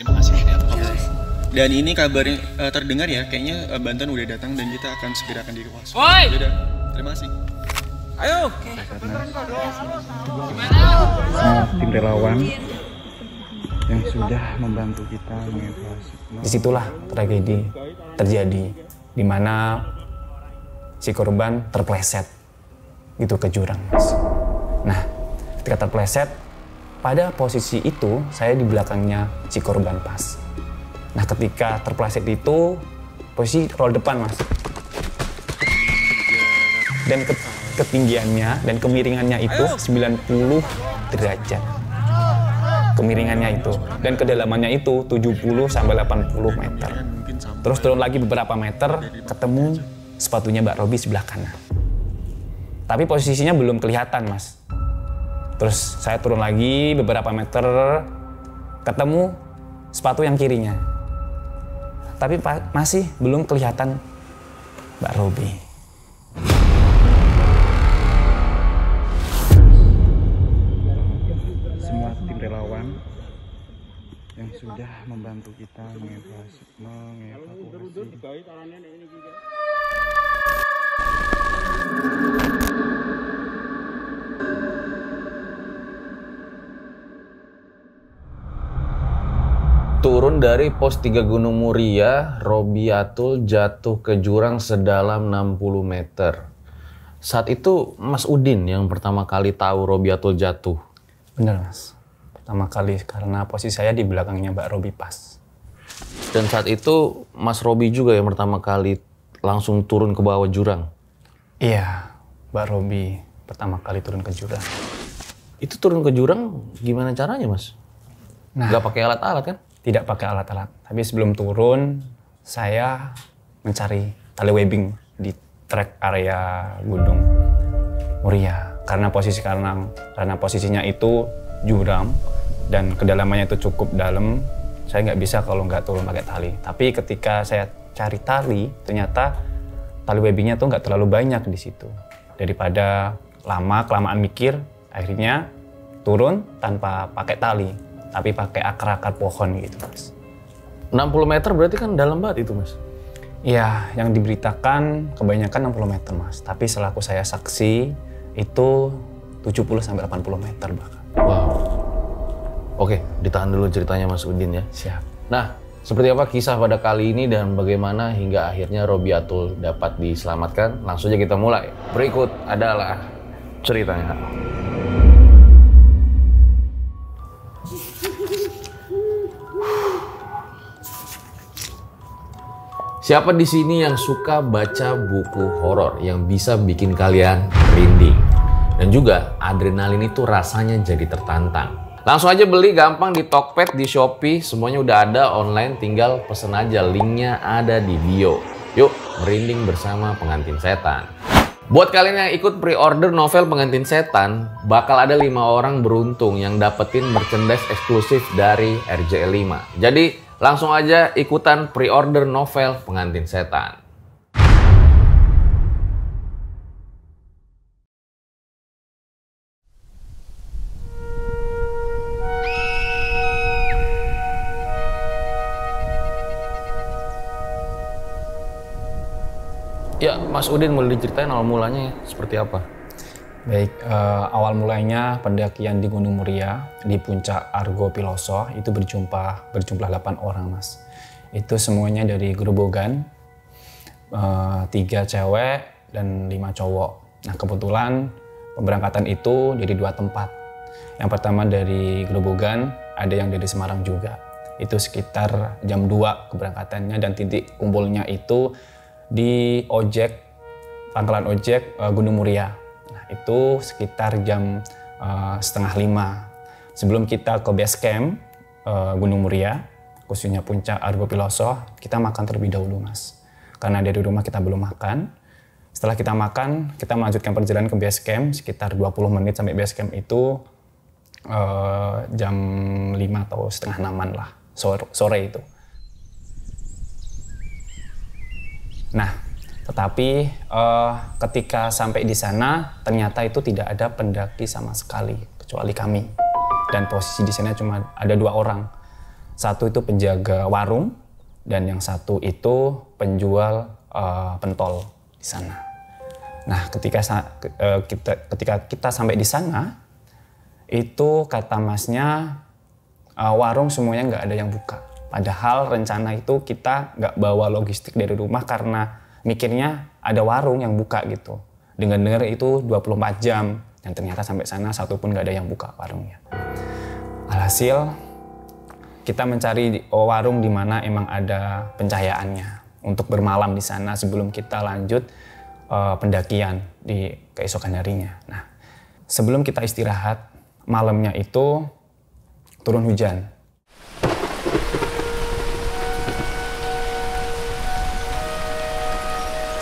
Terima kasih dari atas. Dan ini kabar terdengar ya, kayaknya bantuan udah datang dan kita akan segera akan dievakuasi. Woi! Udah, terima kasih. Ayo. Semua tim relawan yang sudah membantu kita mengevakuasi. Disitulah tragedi terjadi, di mana si korban terpleset gitu ke jurang, Mas. Nah, ketika terpleset, pada posisi itu saya di belakangnya si korban pas. Nah, ketika terpleset itu posisi roll depan, Mas. Dan ketinggiannya dan kemiringannya itu 90 derajat. Kemiringannya itu dan kedalamannya itu 70 sampai 80 meter. Terus turun lagi beberapa meter, ketemu sepatunya Mbak Robi sebelah kanan. Tapi posisinya belum kelihatan, Mas. Terus saya turun lagi beberapa meter, ketemu sepatu yang kirinya. Tapi masih belum kelihatan Mbak Robi. Semua tim relawan yang sudah membantu kita mengevakuasi. Turun dari pos 3 Gunung Muria, Robiatul jatuh ke jurang sedalam 60 meter. Saat itu Mas Udin yang pertama kali tahu Robiatul jatuh. Benar, Mas. Pertama kali karena posisi saya di belakangnya Mbak Robi pas. Dan saat itu Mas Robi juga yang pertama kali langsung turun ke bawah jurang. Iya, Mbak Robi pertama kali turun ke jurang. Itu turun ke jurang gimana caranya, Mas? Nah, nggak pakai alat-alat kan? Tidak pakai alat-alat. Tapi sebelum turun, saya mencari tali webbing di trek area Gunung Muria. Karena posisinya itu jurang dan kedalamannya itu cukup dalam, saya nggak bisa kalau nggak turun pakai tali. Tapi ketika saya cari tali, ternyata tali webbingnya tuh nggak terlalu banyak di situ. Daripada kelamaan mikir, akhirnya turun tanpa pakai tali, tapi pakai akar-akar pohon gitu, Mas. 60 meter berarti kan dalam banget itu, Mas? Iya, yang diberitakan kebanyakan 60 meter, Mas. Tapi selaku saya saksi, itu 70-80 meter bahkan. Wow. Oke, ditahan dulu ceritanya Mas Udin ya. Siap. Nah, seperti apa kisah pada kali ini dan bagaimana hingga akhirnya Robiatul dapat diselamatkan? Langsung aja kita mulai. Berikut adalah ceritanya. Siapa di sini yang suka baca buku horor yang bisa bikin kalian merinding? Dan juga adrenalin itu rasanya jadi tertantang. Langsung aja beli gampang di Tokped, di Shopee, semuanya udah ada online, tinggal pesen aja, linknya ada di bio. Yuk, merinding bersama Pengantin Setan. Buat kalian yang ikut pre-order novel Pengantin Setan, bakal ada 5 orang beruntung yang dapetin merchandise eksklusif dari RJL5. Jadi, langsung aja ikutan pre-order novel Pengantin Setan. Ya, Mas Udin boleh diceritain awal mulanya seperti apa? Baik, awal mulanya pendakian di Gunung Muria di puncak Argo Piloso itu berjumlah 8 orang, Mas. Itu semuanya dari Grobogan, 3 cewek dan 5 cowok. Nah, kebetulan pemberangkatan itu dari 2 tempat. Yang pertama dari Grobogan, ada yang dari Semarang juga. Itu sekitar jam 2 keberangkatannya dan titik kumpulnya itu di pangkalan ojek Gunung Muria. Nah, itu sekitar jam 4:30. Sebelum kita ke base camp Gunung Muria, khususnya puncak Argo Piloso, kita makan terlebih dahulu, Mas. Karena dari rumah kita belum makan. Setelah kita makan, kita melanjutkan perjalanan ke base camp sekitar 20 menit sampai base camp itu jam 5 atau setengah 6-an lah, sore itu. Nah, tetapi ketika sampai di sana ternyata itu tidak ada pendaki sama sekali kecuali kami. Dan posisi di sana cuma ada 2 orang. Satu itu penjaga warung dan yang satu itu penjual pentol di sana. Nah, ketika kita sampai di sana, itu kata masnya warung semuanya nggak ada yang buka. Padahal rencana itu kita nggak bawa logistik dari rumah karena mikirnya ada warung yang buka gitu. Dengar-dengar itu 24 jam dan ternyata sampai sana satu pun nggak ada yang buka warungnya. Alhasil kita mencari warung di mana emang ada pencahayaannya untuk bermalam di sana sebelum kita lanjut pendakian di keesokan harinya. Nah, sebelum kita istirahat, malamnya itu turun hujan.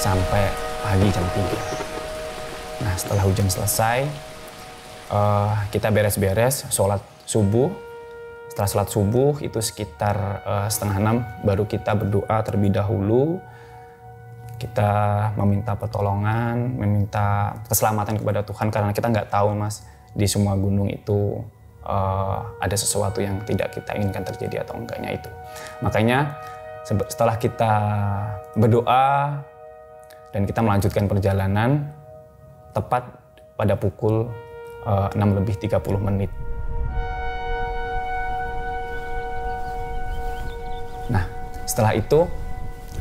Sampai pagi jam 3. Nah, setelah hujan selesai, kita beres-beres, sholat subuh. Setelah sholat subuh itu sekitar 5:30 baru kita berdoa terlebih dahulu. Kita meminta pertolongan, meminta keselamatan kepada Tuhan karena kita nggak tahu Mas, di semua gunung itu ada sesuatu yang tidak kita inginkan terjadi atau enggaknya itu. Makanya setelah kita berdoa dan kita melanjutkan perjalanan, tepat pada pukul 6:30. Nah, setelah itu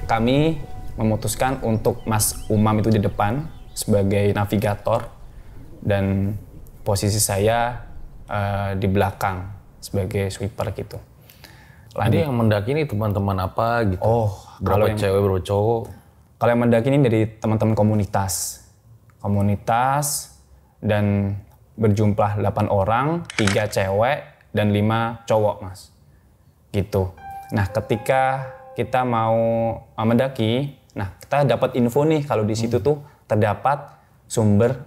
kami memutuskan untuk Mas Umam itu di depan sebagai navigator dan posisi saya di belakang sebagai sweeper gitu. Jadi yang mendaki ini teman-teman apa gitu? Oh, berapa cewek, berapa cowok? Kalau yang mendaki ini dari teman-teman komunitas dan berjumlah 8 orang, 3 cewek dan 5 cowok Mas. Gitu. Nah, ketika kita mau mendaki, nah kita dapat info nih kalau di situ tuh terdapat sumber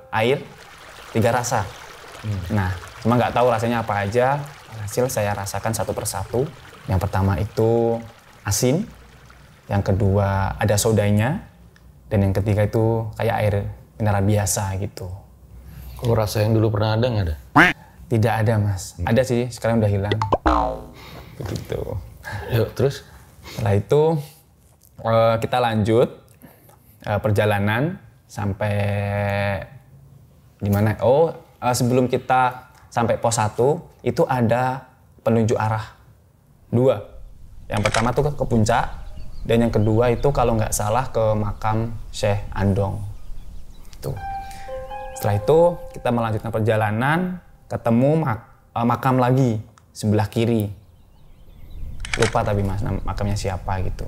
air 3 rasa. Nah, cuma nggak tahu rasanya apa aja. Hasil saya rasakan satu persatu. Yang pertama itu asin, yang kedua ada sodanya, dan yang ketiga itu kayak air mineral biasa gitu. Kalau rasa yang dulu pernah ada nggak ada? Tidak ada Mas. Ada sih, sekarang udah hilang. Begitu. Yuk, terus? Setelah itu kita lanjut perjalanan sampai di mana? Sebelum kita sampai pos 1 itu ada penunjuk arah 2. Yang pertama tuh ke puncak dan yang kedua itu kalau nggak salah ke makam Syekh Andong. Tuh. Setelah itu kita melanjutkan perjalanan, ketemu makam lagi sebelah kiri. Lupa tapi Mas makamnya siapa gitu.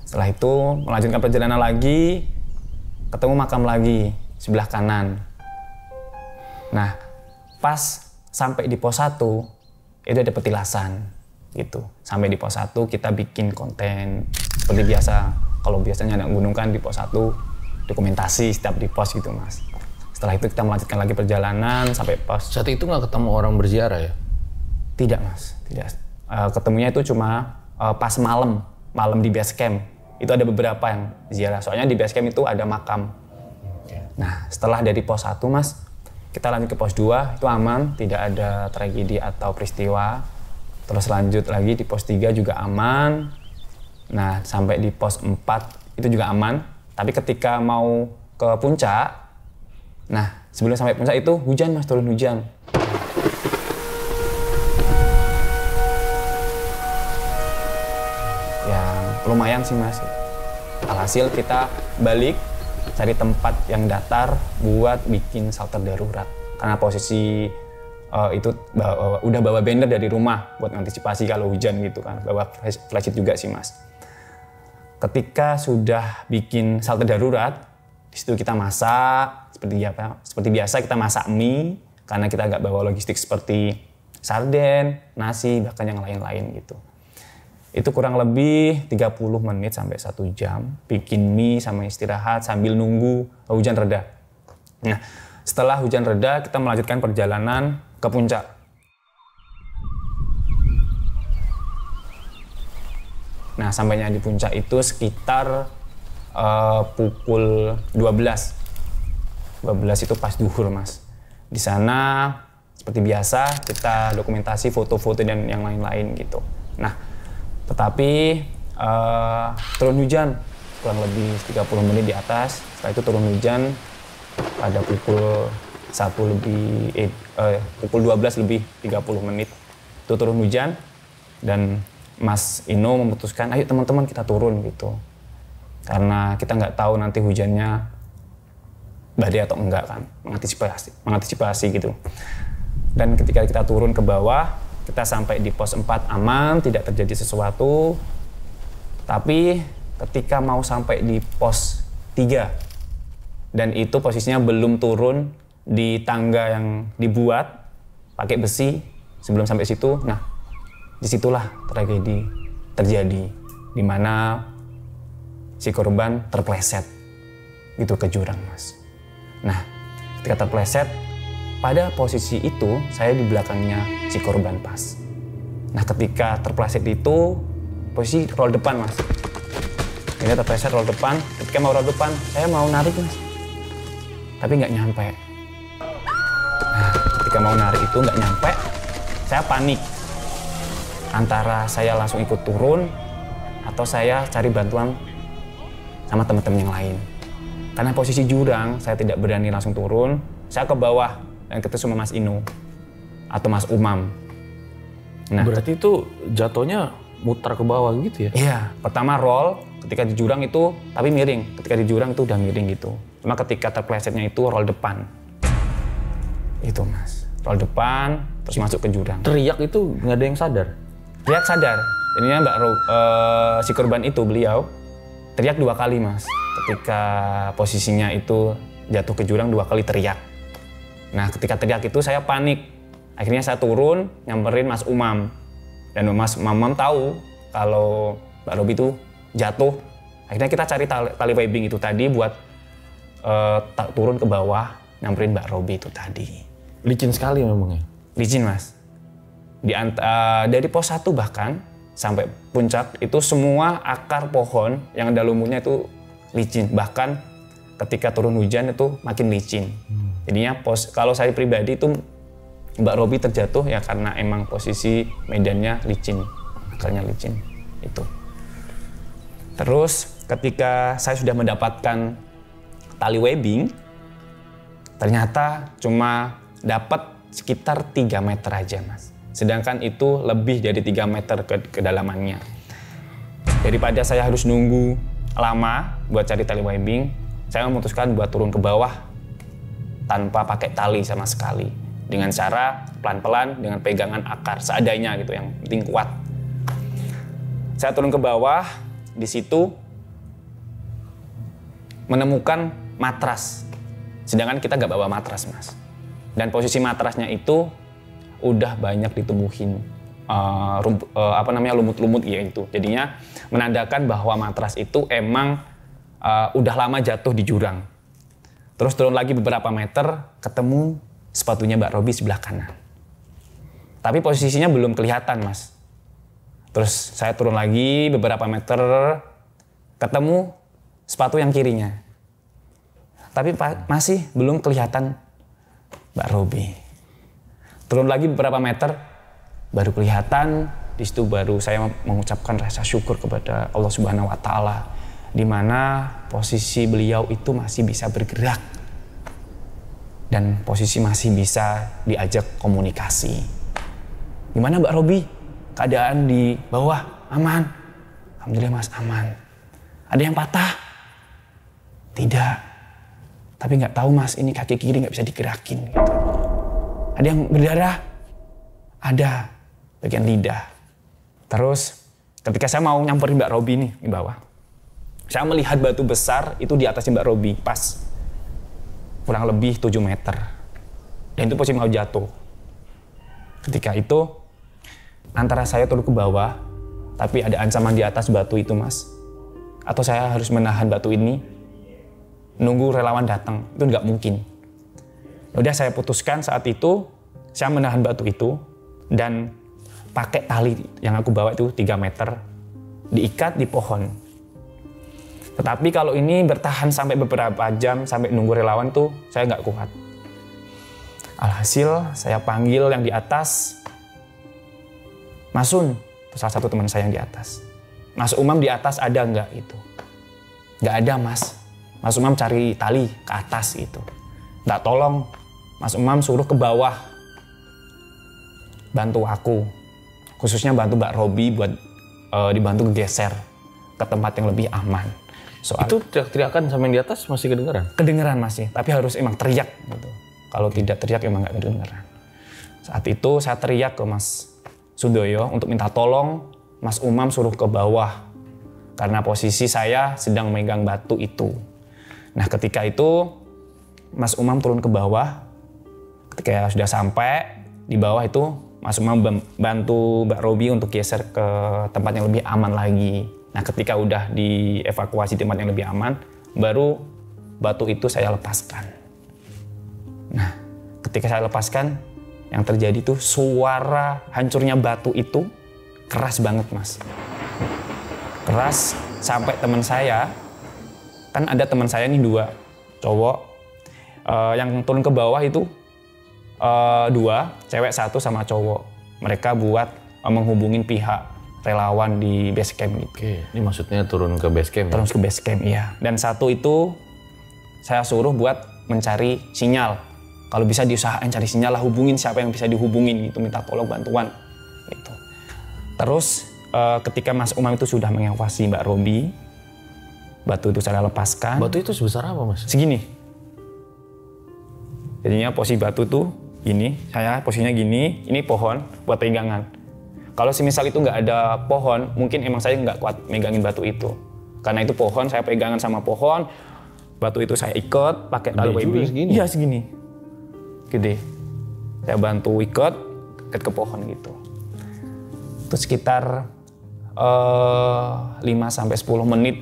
Setelah itu melanjutkan perjalanan lagi, ketemu makam lagi sebelah kanan. Nah, pas sampai di pos 1 itu ada petilasan gitu. Sampai di pos 1 kita bikin konten seperti biasa. Kalau biasanya anak gunung kan di pos 1 dokumentasi setiap di pos gitu Mas. Setelah itu kita melanjutkan lagi perjalanan sampai pos. Saat itu nggak ketemu orang berziarah ya? Tidak Mas, tidak. Ketemunya itu cuma pas malam di base camp. Itu ada beberapa yang ziarah. Soalnya di base camp itu ada makam. Nah, setelah dari pos 1 Mas, kita lanjut ke pos 2, itu aman, tidak ada tragedi atau peristiwa. Terus lanjut lagi di pos 3 juga aman. Nah, sampai di pos 4 itu juga aman. Tapi ketika mau ke puncak, nah sebelum sampai puncak itu hujan Mas, turun hujan. Yang lumayan sih Mas. Alhasil kita balik cari tempat yang datar buat bikin shelter darurat. Karena posisi itu udah bawa banner dari rumah buat antisipasi kalau hujan gitu kan. Bawa flashlight juga sih Mas. Ketika sudah bikin shelter darurat, di situ kita masak seperti biasa kita masak mie karena kita nggak bawa logistik seperti sarden, nasi bahkan yang lain-lain gitu. Itu kurang lebih 30 menit sampai 1 jam bikin mie sama istirahat sambil nunggu hujan reda. Nah, setelah hujan reda kita melanjutkan perjalanan ke puncak. Nah, sampainya di puncak itu sekitar pukul 12. 12 itu pas duhur Mas. Di sana seperti biasa kita dokumentasi foto-foto dan yang lain-lain gitu. Nah, tetapi turun hujan kurang lebih 30 menit di atas. Setelah itu turun hujan pada pukul 12 lebih 30 menit itu turun hujan, dan Mas Ino memutuskan ayo teman-teman kita turun gitu, karena kita nggak tahu nanti hujannya badai atau enggak kan, mengantisipasi gitu. Dan ketika kita turun ke bawah, kita sampai di pos 4 aman, tidak terjadi sesuatu. Tapi ketika mau sampai di pos 3, dan itu posisinya belum turun di tangga yang dibuat pakai besi sebelum sampai situ. Nah, disitulah tragedi terjadi, di mana si korban terpleset gitu ke jurang, Mas. Nah, ketika terpleset, pada posisi itu saya di belakangnya si korban pas. Nah, ketika terpleset itu posisi roll depan, Mas. Ini terpleset roll depan. Ketika mau roll depan, saya mau narik, Mas, tapi nggak nyampe. Nah, ketika mau narik itu nggak nyampe, saya panik. Antara saya langsung ikut turun atau saya cari bantuan sama teman-teman yang lain. Karena posisi jurang, saya tidak berani langsung turun. Saya ke bawah dan ketemu sama Mas Ino atau Mas Umam. Nah, berarti itu jatuhnya muter ke bawah gitu ya? Iya, pertama roll ketika di jurang itu, tapi miring. Ketika di jurang itu udah miring gitu. Cuma ketika terplesetnya itu roll depan. Itu, Mas. Roll depan, terus masuk ke jurang. Teriak itu nggak ada yang sadar? Teriak sadar. Ininya si korban itu, beliau teriak 2 kali, Mas. Ketika posisinya itu jatuh ke jurang 2 kali teriak. Nah, ketika teriak itu saya panik. Akhirnya saya turun, nyamperin Mas Umam. Dan Mas Umam tahu kalau Mbak Robi itu jatuh. Akhirnya kita cari tali webbing itu tadi buat turun ke bawah, nyamperin Mbak Robi itu tadi. Licin sekali memang ya? Licin, Mas. Dari pos 1 bahkan sampai puncak itu semua akar pohon yang ada lumutnya itu licin. Bahkan ketika turun hujan itu makin licin. Jadinya kalau saya pribadi itu Mbak Robi terjatuh ya karena emang posisi medannya licin, akarnya licin itu. Terus ketika saya sudah mendapatkan tali webbing, ternyata cuma dapat sekitar 3 meter aja, Mas. Sedangkan itu lebih dari 3 meter kedalamannya. Daripada saya harus nunggu lama buat cari tali webbing, saya memutuskan buat turun ke bawah tanpa pakai tali sama sekali. Dengan cara pelan-pelan dengan pegangan akar seadanya gitu, yang penting kuat. Saya turun ke bawah, di situ menemukan matras. Sedangkan kita nggak bawa matras, Mas. Dan posisi matrasnya itu udah banyak ditumbuhin lumut-lumut gitu. Jadinya menandakan bahwa matras itu emang udah lama jatuh di jurang. Terus turun lagi beberapa meter, ketemu sepatunya Mbak Robi sebelah kanan. Tapi posisinya belum kelihatan, Mas. Terus saya turun lagi beberapa meter, ketemu sepatu yang kirinya. Tapi masih belum kelihatan Mbak Robi. Turun lagi beberapa meter, baru kelihatan. Di situ baru saya mengucapkan rasa syukur kepada Allah Subhanahu wa Ta'ala, di mana posisi beliau itu masih bisa bergerak dan posisi masih bisa diajak komunikasi. Gimana Mbak Robi? Keadaan di bawah aman? Alhamdulillah, Mas, aman. Ada yang patah? Tidak. Tapi nggak tahu, Mas, ini kaki kiri nggak bisa digerakin. Gitu. Ada yang berdarah? Ada, bagian lidah. Terus ketika saya mau nyamperin Mbak Robi nih di bawah, saya melihat batu besar itu di atasnya Mbak Robi, pas kurang lebih 7 meter. Dan itu posisi mau jatuh. Ketika itu antara saya turun ke bawah, tapi ada ancaman di atas batu itu, Mas. Atau saya harus menahan batu ini, nunggu relawan datang, itu nggak mungkin. Udah saya putuskan saat itu, saya menahan batu itu dan pakai tali yang aku bawa itu 3 meter, diikat di pohon. Tetapi kalau ini bertahan sampai beberapa jam, sampai nunggu relawan tuh saya nggak kuat. Alhasil saya panggil yang di atas, Mas Sun, salah satu teman saya yang di atas. Mas Umam di atas ada nggak itu? Nggak ada Mas. Mas Umam cari tali ke atas gitu. Nggak, tolong Mas Umam suruh ke bawah. Bantu aku. Khususnya bantu Mbak Robi buat dibantu geser ke tempat yang lebih aman. Soal Itu teriak-teriakan sama yang di atas masih kedengeran? kedengeran masih, tapi harus emang teriak gitu. Kalau tidak teriak emang nggak kedengeran. Saat itu saya teriak ke Mas Sudoyo untuk minta tolong Mas Umam suruh ke bawah. Karena posisi saya sedang megang batu itu. Nah ketika itu Mas Umam turun ke bawah. Ketika sudah sampai di bawah itu Mas Umam bantu Mbak Robi untuk geser ke tempat yang lebih aman lagi. Nah ketika udah dievakuasi tempat yang lebih aman, baru batu itu saya lepaskan. Nah ketika saya lepaskan, yang terjadi tuh suara hancurnya batu itu keras banget Mas. Keras sampai teman saya, kan ada teman saya nih 2 cowok, yang turun ke bawah itu 2, cewek 1 sama cowok. Mereka buat menghubungin pihak relawan di base camp gitu. Oke, ini maksudnya turun ke base camp? Terus ke base camp, iya. Dan 1 itu saya suruh buat mencari sinyal. Kalau bisa diusahain cari sinyal lah, hubungin siapa yang bisa dihubungin gitu, minta tolong bantuan gitu. Terus ketika Mas Umam itu sudah mengevakuasi Mbak Robi, batu itu saya lepaskan. Batu itu sebesar apa Mas? Segini. Jadinya posisi batu tuh gini, saya posisinya gini, ini pohon buat pegangan. Kalau semisal itu nggak ada pohon, mungkin emang saya nggak kuat megangin batu itu. Karena itu pohon, saya pegangan sama pohon, batu itu saya ikat pakai tali webbing. Segini? Iya segini, gede. Saya bantu ikat ke pohon gitu. Itu sekitar 5-10 menit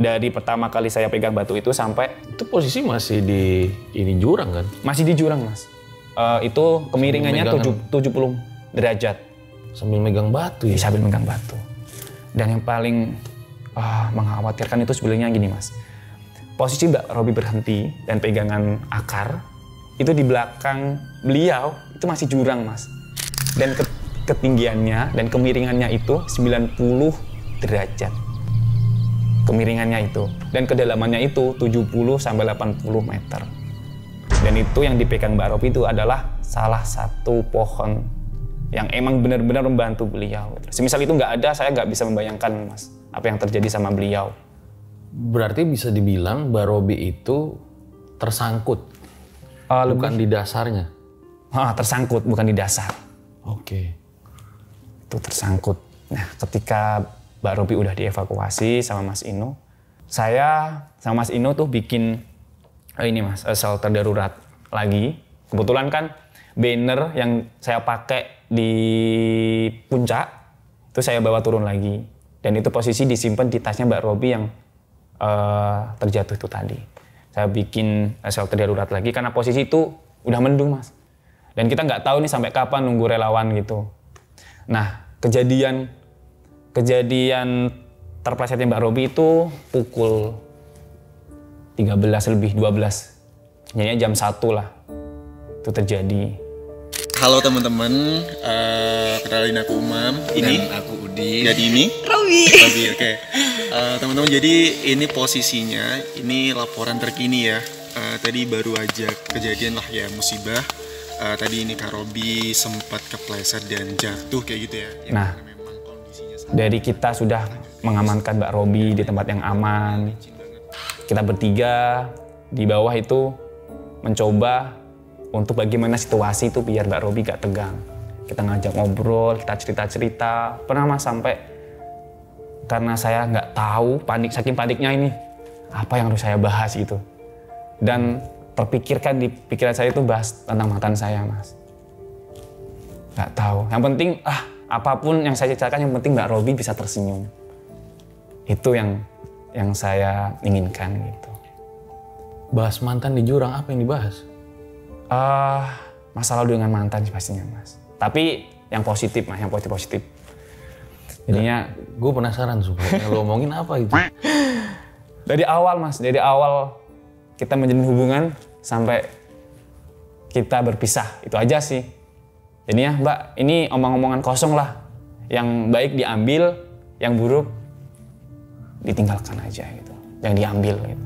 dari pertama kali saya pegang batu itu sampai Itu posisi masih di ini jurang kan? masih di jurang Mas. Itu kemiringannya Sambil 70 derajat. Sambil megang batu ya? Sambil megang batu. Dan yang paling mengkhawatirkan itu sebenarnya gini Mas. Posisi Mbak Robi berhenti dan pegangan akar, itu di belakang beliau itu masih jurang Mas. Dan ketinggiannya dan kemiringannya itu 90 derajat. Kemiringannya itu. Dan kedalamannya itu 70-80 meter. Dan itu yang dipegang Mbak Robi itu adalah salah satu pohon yang emang benar-benar membantu beliau. Semisal itu nggak ada, saya nggak bisa membayangkan Mas apa yang terjadi sama beliau. Berarti bisa dibilang Mbak Robi itu tersangkut, bukan di dasarnya? Tersangkut, bukan di dasar. Oke. Itu tersangkut. Nah ketika Mbak Robi udah dievakuasi sama Mas Ino, saya sama Mas Ino tuh bikin ini Mas, shelter darurat lagi. Kebetulan kan banner yang saya pakai di puncak itu saya bawa turun lagi, dan itu posisi disimpan di tasnya Mbak Robi yang terjatuh itu tadi. Saya bikin shelter darurat lagi karena posisi itu udah mendung Mas, dan kita nggak tahu nih sampai kapan nunggu relawan gitu. Nah kejadian terplesetnya Mbak Robi itu pukul 13 lebih 12, jadinya jam 1 lah itu terjadi. Halo teman-teman, kenalin aku Umam, ini aku Udi. jadi ini Robi. oke. Teman-teman, jadi ini posisinya, ini laporan terkini ya. Tadi baru aja kejadian lah ya, musibah. Tadi ini Kak Robi sempat kepleset dan jatuh kayak gitu ya. Nah, Memang kondisinya dari kita sudah mengamankan Mbak Robi di tempat yang aman. Kita bertiga di bawah itu mencoba untuk bagaimana situasi itu biar Mbak Robi gak tegang. Kita ngajak ngobrol, kita cerita-cerita. Pernah Mas sampai karena saya nggak tahu, saking paniknya ini, apa yang harus saya bahas gitu. Dan terpikirkan di pikiran saya itu bahas tentang mantan saya Mas. Nggak tahu. Yang penting apapun yang saya ceritakan, yang penting Mbak Robi bisa tersenyum. Itu yang saya inginkan gitu. Bahas mantan di jurang, apa yang dibahas? Masalah dengan mantan sih pastinya Mas. Tapi yang positif Mas, yang positif. Jadinya gue penasaran supaya lo ngomongin apa itu? dari awal Mas, dari awal kita menjalin hubungan sampai kita berpisah. Itu aja sih. Jadinya Mbak, ini omong-omongan kosong lah. Yang baik diambil, yang buruk ditinggalkan aja gitu. Yang diambil gitu.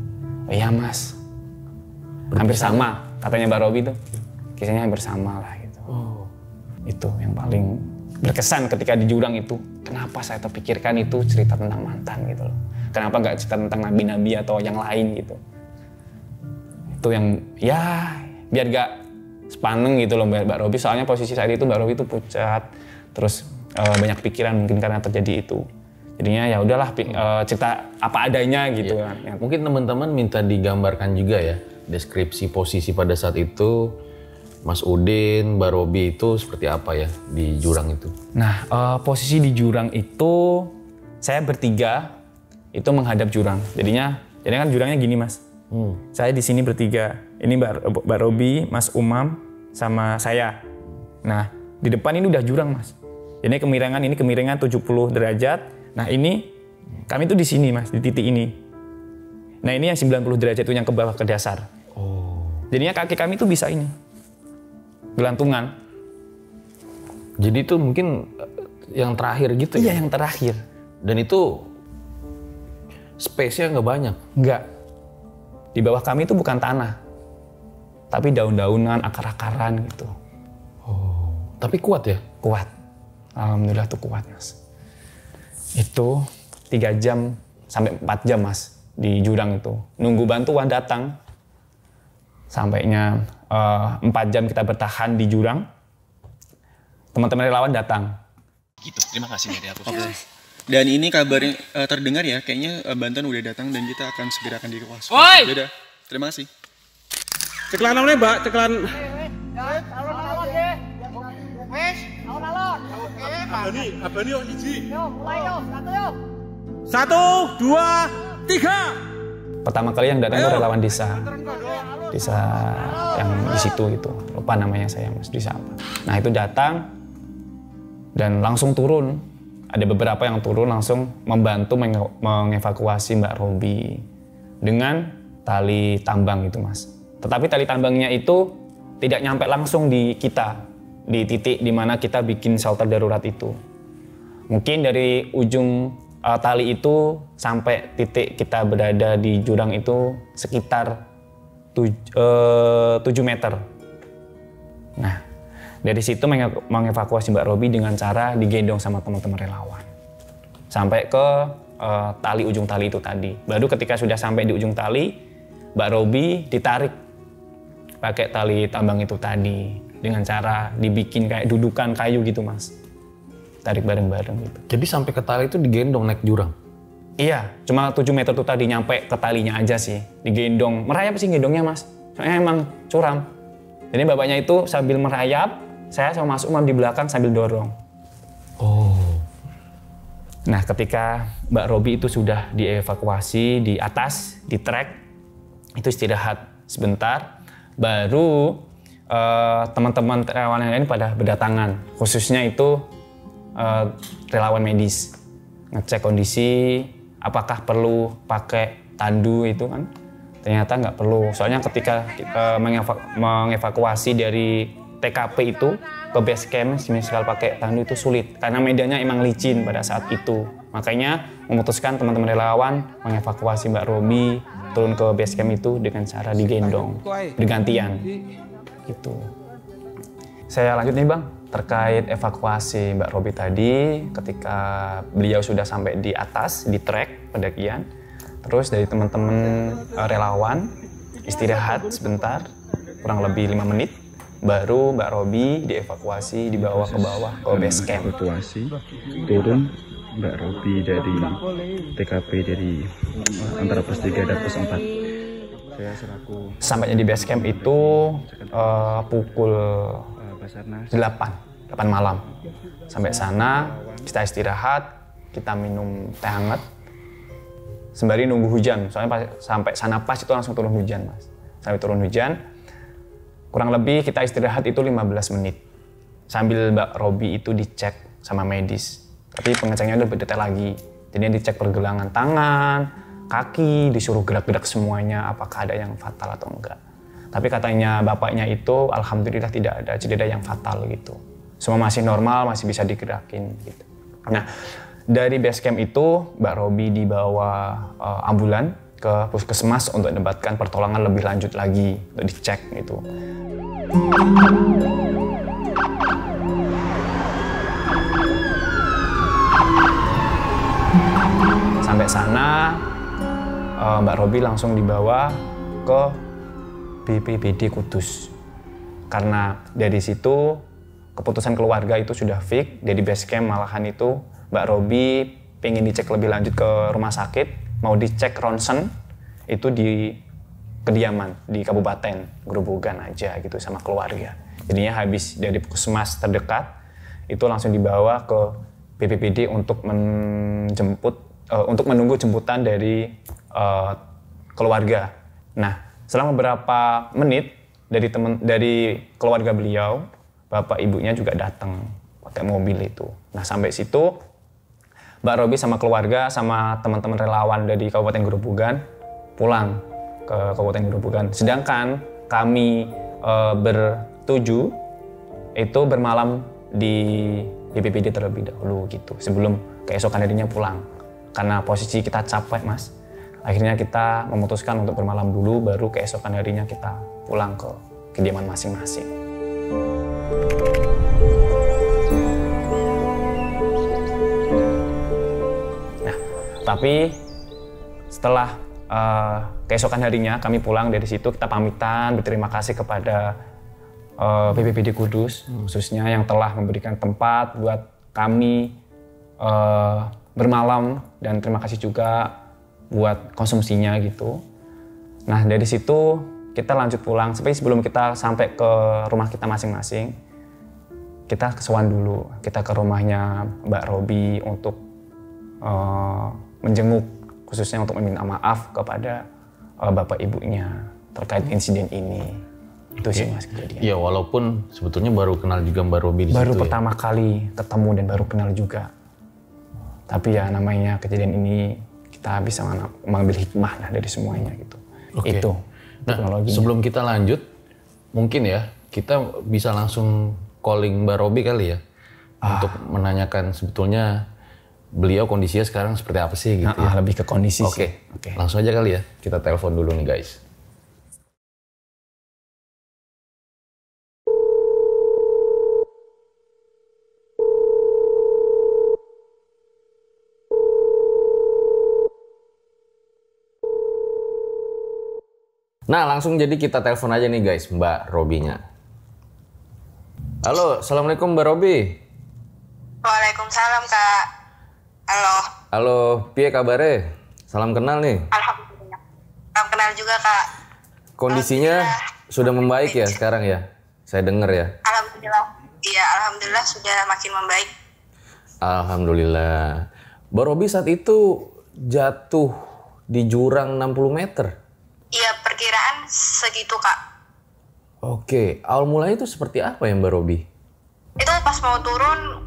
Oh iya Mas. Hampir sama katanya Mbak Robi tuh. Kisahnya hampir sama lah gitu. Itu yang paling berkesan ketika di jurang itu. Kenapa saya terpikirkan itu cerita tentang mantan gitu loh. Kenapa nggak cerita tentang nabi-nabi atau yang lain gitu. Itu yang ya biar gak sepaneng gitu loh Mbak Robi. Soalnya posisi saat itu Mbak Robi itu pucat. Terus banyak pikiran mungkin karena terjadi itu. Jadinya ya udahlah cerita apa adanya gitu kan. Ya. Mungkin teman-teman minta digambarkan juga ya deskripsi posisi pada saat itu Mas Udin, Mbak Robi itu seperti apa ya di jurang itu? Nah posisi di jurang itu saya bertiga itu menghadap jurang. Jadinya kan jurangnya gini Mas. Saya di sini bertiga. Ini Mbak Robi, Mas Umam, sama saya. Nah di depan ini udah jurang Mas. Ini kemiringan 70 derajat. Nah ini kami tuh di sini Mas, di titik ini. Nah ini yang 90 derajat itu yang ke bawah ke dasar. Jadinya kaki kami tuh bisa ini, gelantungan. Jadi itu mungkin yang terakhir gitu ya? Iya yang terakhir. Dan itu space-nya nggak banyak? Nggak. Di bawah kami itu bukan tanah, tapi daun-daunan, akar-akaran gitu. Tapi kuat ya? Kuat. Alhamdulillah tuh kuat Mas. Itu 3 jam sampai 4 jam Mas di jurang itu. Nunggu bantuan datang. Sampainya 4 jam kita bertahan di jurang. Teman-teman relawan datang. Gitu, terima kasih dari aku. Dan ini kabarnya terdengar ya, kayaknya bantuan udah datang dan kita akan segera akan dievakuasi. Dadah, terima kasih. Ceklan namanya Mbak, ceklan. Abani yuk, hiji. Mulai yuk, 1, 2, 3. Pertama kali yang datang itu relawan desa yang di situ gitu, lupa namanya saya Mas, desa apa. Nah itu datang dan langsung turun. Ada beberapa yang turun langsung membantu mengevakuasi Mbak Robi dengan tali tambang itu Mas. Tetapi tali tambangnya itu tidak nyampe langsung di kita, di titik dimana kita bikin shelter darurat itu. Mungkin dari ujung tali itu sampai titik kita berada di jurang itu sekitar 7 meter. Nah, dari situ mengevakuasi Mbak Robi dengan cara digendong sama teman-teman relawan. Sampai ke tali ujung tali itu tadi. Baru ketika sudah sampai di ujung tali, Mbak Robi ditarik pakai tali tambang itu tadi. Dengan cara dibikin kayak dudukan kayu gitu Mas. Tarik bareng-bareng gitu. Jadi sampai ke tali itu digendong naik jurang? Iya, cuma 7 meter tuh tadi nyampe ke talinya aja sih. Digendong. Merayap sih gendongnya Mas. Soalnya emang curam. Jadi bapaknya itu sambil merayap, saya sama Mas Umam di belakang sambil dorong. Nah ketika Mbak Robi itu sudah dievakuasi di atas, di trek, itu istirahat sebentar. Baru teman-teman relawan yang lain pada berdatangan. Khususnya itu relawan medis. Ngecek kondisi, apakah perlu pakai tandu itu kan. Ternyata nggak perlu. Soalnya ketika mengevakuasi dari TKP itu ke base camp, misal pakai tandu itu sulit. Karena medannya emang licin pada saat itu. Makanya memutuskan teman-teman relawan mengevakuasi Mbak Robi turun ke base camp itu dengan cara digendong, bergantian. Gitu. Saya lanjut nih Bang, terkait evakuasi Mbak Robi tadi ketika beliau sudah sampai di atas, di trek pendakian. Terus dari teman-teman relawan istirahat sebentar, kurang lebih 5 menit. Baru Mbak Robi dievakuasi, dibawa ke bawah ke base camp. Evakuasi, turun Mbak Robi dari TKP dari antara pos 3 dan pos 4. Saya selaku Sampainya di base camp itu pukul 8 malam. Sampai sana kita istirahat, kita minum teh hangat, sembari nunggu hujan. Soalnya sampai sana pas itu langsung turun hujan Mas. Sampai turun hujan, kurang lebih kita istirahat itu 15 menit. Sambil Mbak Robi itu dicek sama medis. Tapi pengecekannya udah berdetail lagi. Jadi dicek pergelangan tangan, kaki, disuruh gerak-gerak semuanya, apakah ada yang fatal atau enggak. Tapi katanya bapaknya itu alhamdulillah tidak ada cedera yang fatal gitu. Semua masih normal, masih bisa digerakin gitu. Nah, dari base camp itu Mbak Robi dibawa ambulan ke puskesmas untuk mendapatkan pertolongan lebih lanjut lagi untuk dicek gitu. Sampai sana Mbak Robi langsung dibawa ke BPBD Kudus. Karena dari situ keputusan keluarga itu sudah fix, dari base camp malahan itu Mbak Robi pengen dicek lebih lanjut ke rumah sakit, mau dicek ronsen itu di kediaman di Kabupaten Grobogan aja gitu sama keluarga. Jadinya habis dari puskesmas terdekat itu langsung dibawa ke BPBD untuk menunggu jemputan dari keluarga. Nah, selama beberapa menit dari keluarga beliau, bapak ibunya juga datang pakai mobil itu. Nah, sampai situ Mbak Robi sama keluarga sama teman-teman relawan dari Kabupaten Grobogan pulang ke Kabupaten Grobogan. Sedangkan kami bertujuh itu bermalam di BPBD terlebih dahulu gitu sebelum keesokan harinya pulang. Karena posisi kita capek, Mas. Akhirnya kita memutuskan untuk bermalam dulu, baru keesokan harinya kita pulang ke kediaman masing-masing. Nah, tapi setelah keesokan harinya kami pulang dari situ, kita pamitan, berterima kasih kepada BPBD Kudus, khususnya yang telah memberikan tempat buat kami bermalam, dan terima kasih juga buat konsumsinya gitu. Nah, dari situ kita lanjut pulang. Tapi sebelum kita sampai ke rumah kita masing-masing, kita kesowan dulu. Kita ke rumahnya Mbak Robi untuk menjenguk, khususnya untuk meminta maaf kepada bapak ibunya terkait insiden ini. Itu sih, Mas, kejadian. Iya, walaupun sebetulnya baru kenal juga Mbak Robi di baru situ. Pertama kali ketemu dan baru kenal juga. Tapi ya namanya kejadian ini kita bisa mengambil hikmah lah dari semuanya gitu. Itu. Nah, sebelum kita lanjut, mungkin ya kita bisa langsung calling Mbak Robi kali ya, untuk menanyakan sebetulnya beliau kondisinya sekarang seperti apa sih gitu. Lebih ke kondisi sih. Oke. Langsung aja kali ya, kita telepon dulu nih guys. Nah, langsung jadi kita telepon aja nih guys, Mbak Robinya. Halo, Assalamualaikum Mbak Robi. Waalaikumsalam, Kak. Halo. Halo, piye kabare? Salam kenal nih. Alhamdulillah. Salam kenal juga, Kak. Kondisinya sudah membaik ya sekarang ya? Saya dengar ya. Alhamdulillah. Iya, alhamdulillah sudah makin membaik. Alhamdulillah. Mbak Robi saat itu jatuh di jurang 60 meter. Iya, perkiraan segitu, Kak. Oke, awal mulanya itu seperti apa ya Mbak Robi? Itu pas mau turun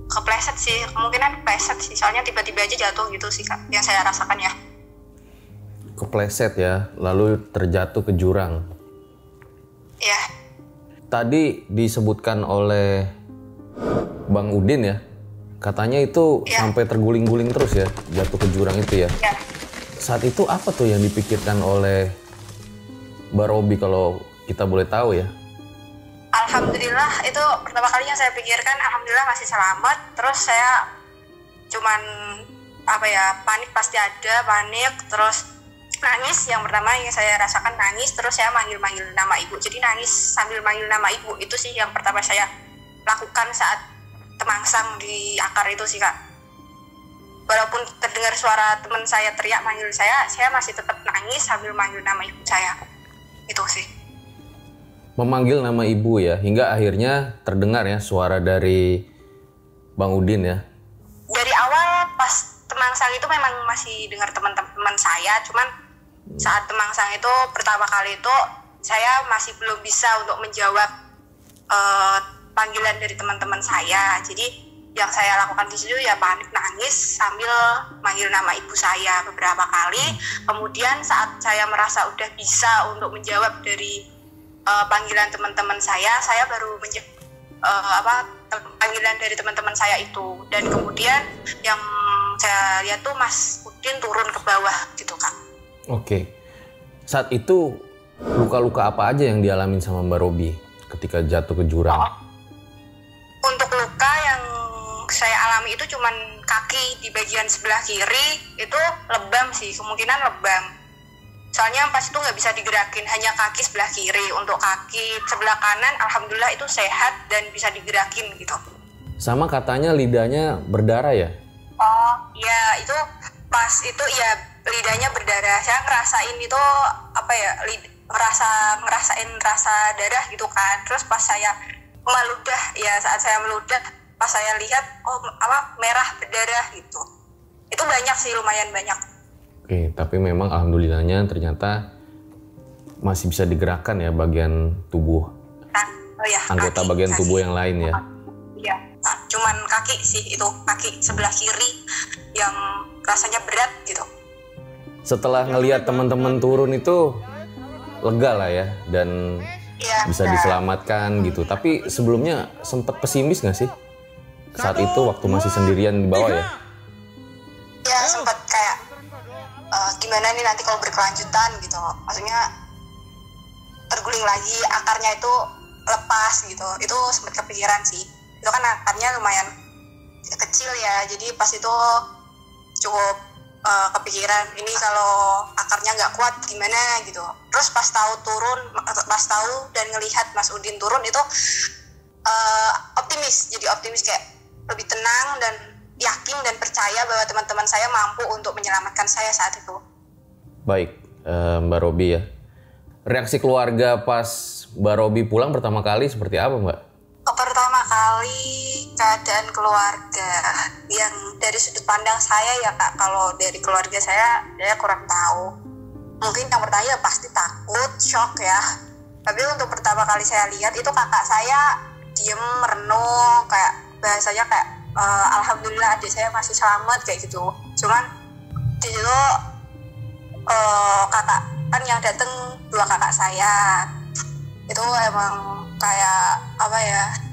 kepleset sih, kemungkinan kepleset sih, soalnya tiba-tiba aja jatuh gitu sih, Kak, yang saya rasakan ya. Kepleset ya, lalu terjatuh ke jurang. Iya. Tadi disebutkan oleh Bang Udin ya, katanya itu sampai terguling-guling terus ya, jatuh ke jurang itu ya. Iya. Saat itu apa tuh yang dipikirkan oleh Mbak Robi kalau kita boleh tahu ya? Alhamdulillah, itu pertama kalinya saya pikirkan, alhamdulillah masih selamat. Terus saya cuman panik pasti ada, panik, terus nangis. Yang pertama yang saya rasakan nangis, terus saya manggil-manggil nama ibu. Jadi nangis sambil manggil nama ibu, itu sih yang pertama saya lakukan saat temangsang di akar itu sih, Kak. Walaupun terdengar suara teman saya teriak manggil saya masih tetap nangis sambil manggil nama ibu saya. Itu sih. Memanggil nama ibu ya, hingga akhirnya terdengar ya suara dari Bang Udin ya. Dari awal pas temangsang itu memang masih dengar teman-teman saya, cuman saat temangsang itu pertama kali itu saya masih belum bisa untuk menjawab panggilan dari teman-teman saya. Jadi yang saya lakukan di situ ya panik nangis sambil manggil nama ibu saya beberapa kali. Kemudian saat saya merasa udah bisa untuk menjawab dari panggilan teman-teman saya baru panggilan dari teman-teman saya itu. Dan kemudian yang saya lihat tuh Mas Udin turun ke bawah gitu Kak. Oke. Saat itu luka-luka apa aja yang dialamin sama Mbak Robi ketika jatuh ke jurang? Untuk luka yang saya alami itu cuman kaki di bagian sebelah kiri itu lebam sih, kemungkinan lebam. Soalnya pas itu nggak bisa digerakin, hanya kaki sebelah kiri. Untuk kaki sebelah kanan, alhamdulillah itu sehat dan bisa digerakin gitu. Sama katanya lidahnya berdarah ya? Oh ya, itu pas itu ya lidahnya berdarah. Saya ngerasain itu ngerasain rasa darah gitu kan. Terus pas saya meludah, ya saat saya meludah, pas saya lihat merah berdarah gitu. Itu banyak sih, lumayan banyak. Oke, tapi memang alhamdulillahnya ternyata masih bisa digerakkan ya bagian tubuh. Anggota bagian tubuh yang lain ya. Iya, cuman kaki sih, itu kaki sebelah kiri yang rasanya berat gitu. Setelah ngelihat teman-teman turun itu lega lah ya dan bisa diselamatkan gitu. Tapi sebelumnya sempat pesimis nggak sih saat itu waktu masih sendirian di bawah ya? Ya sempat kayak gimana nih nanti kalau berkelanjutan gitu. Maksudnya terguling lagi, akarnya itu lepas gitu. Itu sempat kepikiran sih. Itu kan akarnya lumayan kecil ya. Jadi pas itu cukup kepikiran ini kalau akarnya nggak kuat gimana gitu. Terus pas tahu dan ngelihat Mas Udin turun itu optimis. Jadi optimis, kayak lebih tenang dan yakin dan percaya bahwa teman-teman saya mampu untuk menyelamatkan saya saat itu. Baik, Mbak Robi ya. Reaksi keluarga pas Mbak Robi pulang pertama kali seperti apa, Mbak? Pertama kali keadaan keluarga yang dari sudut pandang saya ya Kak, kalau dari keluarga saya kurang tahu. Mungkin yang pertama ya pasti takut, shock ya. Tapi untuk pertama kali saya lihat itu kakak saya diem merenung, kayak bahasanya kayak alhamdulillah adik saya masih selamat kayak gitu. Cuman di situ kakak kan yang datang 2 kakak saya itu emang kayak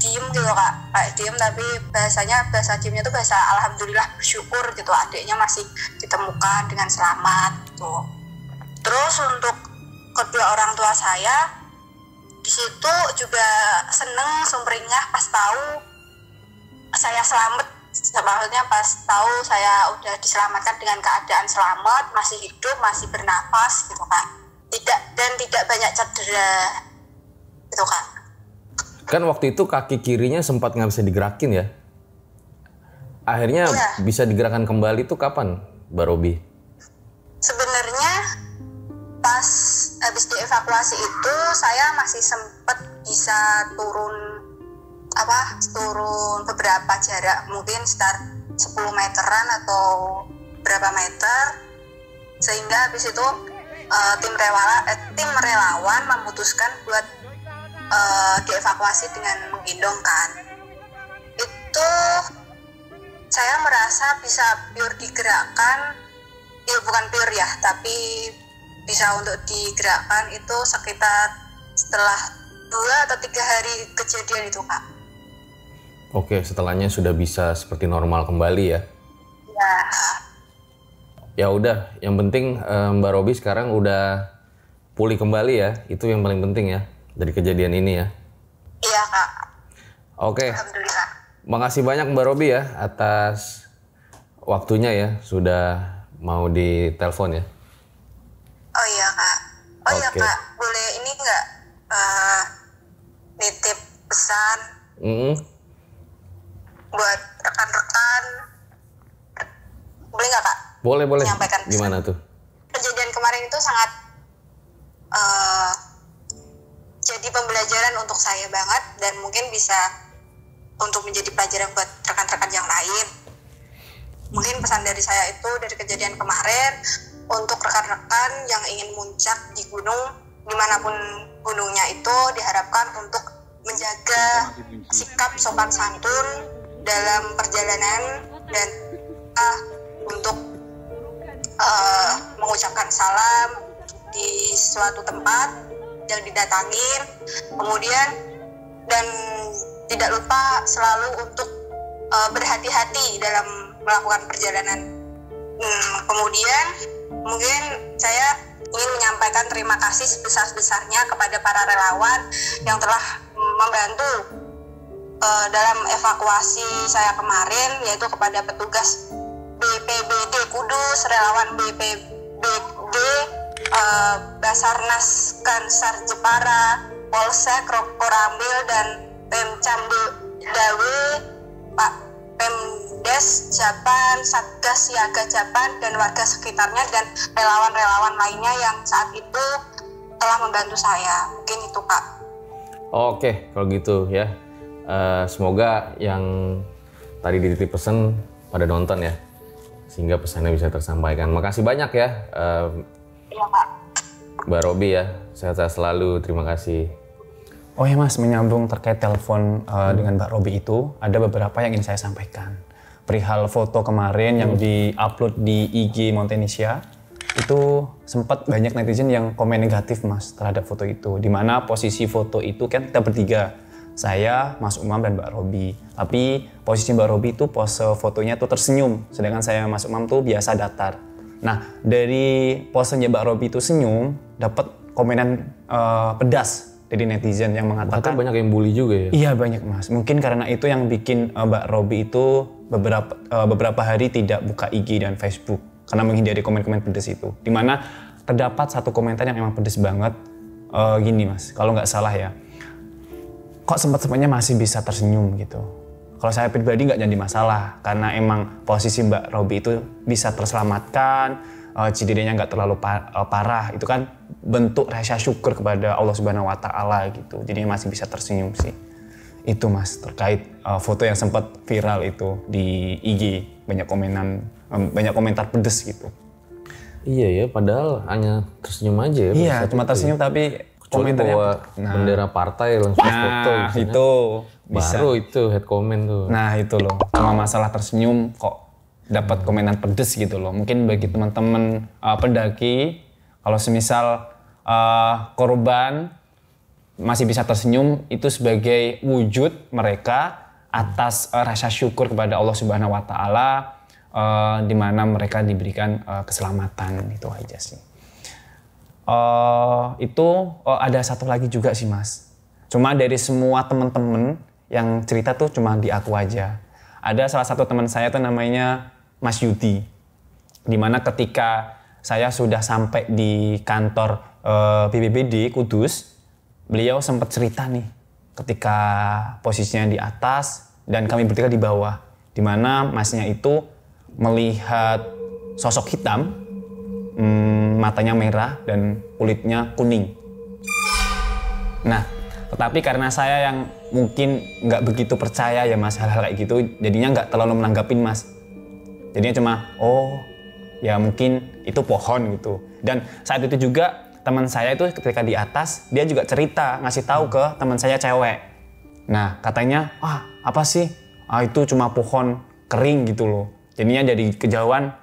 diem gitu Kak, kayak diem tapi bahasa diemnya tuh bahasa alhamdulillah, bersyukur gitu adiknya masih ditemukan dengan selamat gitu. Terus untuk kedua orang tua saya di situ juga seneng sumringah pas tahu saya selamat, maksudnya pas tahu saya udah diselamatkan dengan keadaan selamat, masih hidup, masih bernapas gitu kan, tidak banyak cedera gitu kan. Kan waktu itu kaki kirinya sempat nggak bisa digerakin ya, akhirnya bisa digerakkan kembali tuh kapan, Mbak Robi? Sebenarnya pas habis dievakuasi itu saya masih sempat bisa turun beberapa jarak, mungkin sekitar 10 meteran atau berapa meter, sehingga habis itu tim relawan memutuskan buat dievakuasi dengan menggendong kan. Itu saya merasa bisa pure digerakkan, bukan pure ya, tapi bisa untuk digerakkan itu sekitar setelah 2 atau 3 hari kejadian itu Kak. Oke, setelahnya sudah bisa seperti normal kembali ya? Ya. Ya udah, yang penting Mbak Robi sekarang udah pulih kembali ya, itu yang paling penting ya dari kejadian ini ya. Iya Kak. Oke. Alhamdulillah. Makasih banyak Mbak Robi ya atas waktunya ya, sudah mau ditelepon ya. Oh iya Kak. Oh iya Oke. Kak, boleh ini nggak nitip pesan buat rekan-rekan, boleh nggak Kak? Boleh. Menyampaikan pesan. Gimana tuh? Kejadian kemarin itu sangat jadi pembelajaran untuk saya banget, dan mungkin bisa untuk menjadi pelajaran buat rekan-rekan yang lain. Mungkin pesan dari saya itu dari kejadian kemarin, untuk rekan-rekan yang ingin muncak di gunung, dimanapun gunungnya itu, diharapkan untuk menjaga sikap sopan santun dalam perjalanan, dan untuk mengucapkan salam di suatu tempat, yang didatangin. Kemudian dan tidak lupa selalu untuk berhati-hati dalam melakukan perjalanan. Kemudian mungkin saya ingin menyampaikan terima kasih sebesar-besarnya kepada para relawan yang telah membantu dalam evakuasi saya kemarin, yaitu kepada petugas BPBD Kudus, relawan BPBD, Basarnas Kansar Jepara, Polsek Korambil, dan Pemcam Dawe, Pak Pemdes Japan, Satgas Siaga Japan, dan warga sekitarnya, dan relawan-relawan lainnya yang saat itu telah membantu saya. Mungkin itu, Kak. Oke, kalau gitu ya. Semoga yang tadi dititip pesan pada nonton ya, sehingga pesannya bisa tersampaikan. Makasih banyak ya, Iya, Pak. Mbak Robi ya. Sehat-sehat selalu. Terima kasih. Oh ya Mas, menyambung terkait telepon dengan Mbak Robi itu, ada beberapa yang ingin saya sampaikan. Perihal foto kemarin yang di-upload di IG Montenesia, itu sempat banyak netizen yang komen negatif Mas terhadap foto itu. Dimana posisi foto itu kan kita bertiga, saya, Mas Umam, dan Mbak Robi. Tapi posisi Mbak Robi itu pose fotonya tuh tersenyum, sedangkan saya, Mas Umam tuh biasa datar. Nah, dari posenya Mbak Robi itu senyum, dapat komenan pedas dari netizen yang mengatakan banyak yang bully juga ya? Iya banyak Mas. Mungkin karena itu yang bikin Mbak Robi itu beberapa hari tidak buka IG dan Facebook karena menghindari komen-komen pedes itu. Dimana terdapat satu komentar yang emang pedes banget. Gini Mas, kalau nggak salah ya, kok sempat-sempatnya masih bisa tersenyum gitu. Kalau saya pribadi nggak jadi masalah karena emang posisi Mbak Robi itu bisa terselamatkan, cedera-nya nggak terlalu parah. Itu kan bentuk rasa syukur kepada Allah Subhanahu Wa Taala gitu. Jadi masih bisa tersenyum sih. Itu Mas terkait foto yang sempat viral itu di IG, banyak komentar pedes gitu. Iya ya, padahal hanya tersenyum aja ya. Iya, cuma tersenyum ya. Tapi komentarnya bendera partai langsung foto. Nah, itu bisa. Baru itu head comment tuh. Nah, itu loh. Cuma masalah tersenyum kok dapat komenan pedes gitu loh. Mungkin bagi teman-teman pendaki, kalau semisal korban masih bisa tersenyum, itu sebagai wujud mereka atas rasa syukur kepada Allah Subhanahu Wa Taala, di mana mereka diberikan keselamatan. Itu aja sih. Itu ada satu lagi juga sih Mas. Cuma dari semua teman-teman yang cerita tuh cuma di aku aja. Ada salah satu teman saya tuh namanya Mas Yudi. Dimana ketika saya sudah sampai di kantor BPBD Kudus, beliau sempat cerita nih ketika posisinya di atas dan kami bertiga di bawah. Dimana masnya itu melihat sosok hitam, matanya merah dan kulitnya kuning. Nah, tetapi karena saya yang mungkin nggak begitu percaya ya Mas hal-hal kayak gitu, jadinya nggak terlalu menanggapin Mas. Jadinya cuma, oh ya mungkin itu pohon gitu. Dan saat itu juga teman saya itu ketika di atas, dia juga cerita, ngasih tahu ke teman saya cewek. Nah katanya, apa sih? Itu cuma pohon kering gitu loh. Jadinya jadi kejauhan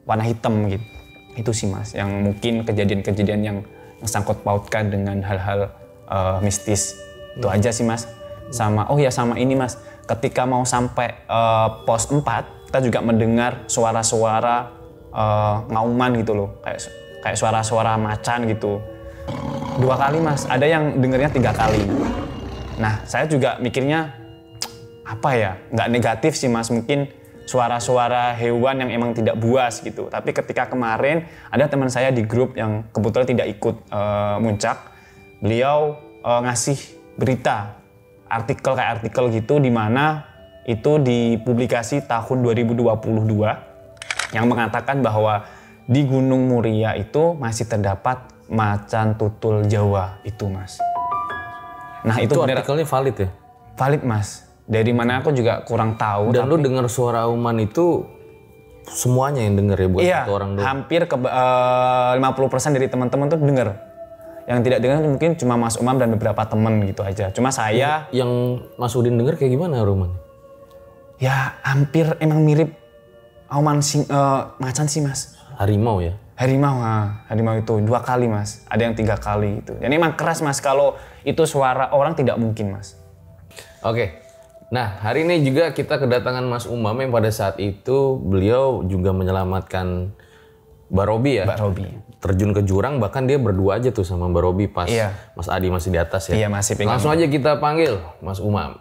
warna hitam gitu. Itu sih Mas, yang mungkin kejadian-kejadian yang sangkut pautkan dengan hal-hal mistis. Itu aja sih Mas. Sama ini Mas, ketika mau sampai pos 4, kita juga mendengar suara-suara ngauman gitu loh, kayak suara-suara macan gitu. 2 kali Mas, ada yang dengernya 3 kali. Nah saya juga mikirnya apa ya, nggak negatif sih Mas, mungkin suara-suara hewan yang emang tidak buas gitu. Tapi ketika kemarin ada teman saya di grup yang kebetulan tidak ikut muncak, beliau ngasih berita, artikel gitu, di mana itu dipublikasi tahun 2022 yang mengatakan bahwa di Gunung Muria itu masih terdapat macan tutul Jawa itu Mas. Nah itu artikelnya valid ya? Valid Mas. Dari mana aku juga kurang tahu. Dan lu dengar suara auman itu semuanya yang denger ya, bukan iya, satu orang doang? Hampir 50% dari teman-teman tuh denger. Yang tidak dengar mungkin cuma Mas Umam dan beberapa teman gitu aja. Cuma saya... Yang Mas Udin denger kayak gimana Roman? Ya hampir emang mirip auman macan sih Mas. Harimau ya? Harimau itu 2 kali Mas, ada yang 3 kali itu. Dan emang keras Mas, kalau itu suara orang tidak mungkin Mas. Oke, nah hari ini juga kita kedatangan Mas Umam yang pada saat itu beliau juga menyelamatkan Mbak Robi ya? Mbak Robi. Terjun ke jurang, bahkan dia berdua aja tuh sama Mbak Robi pas Iya. Mas Adi masih di atas ya? Iya, masih pegang. Langsung aja kita panggil Mas Umam.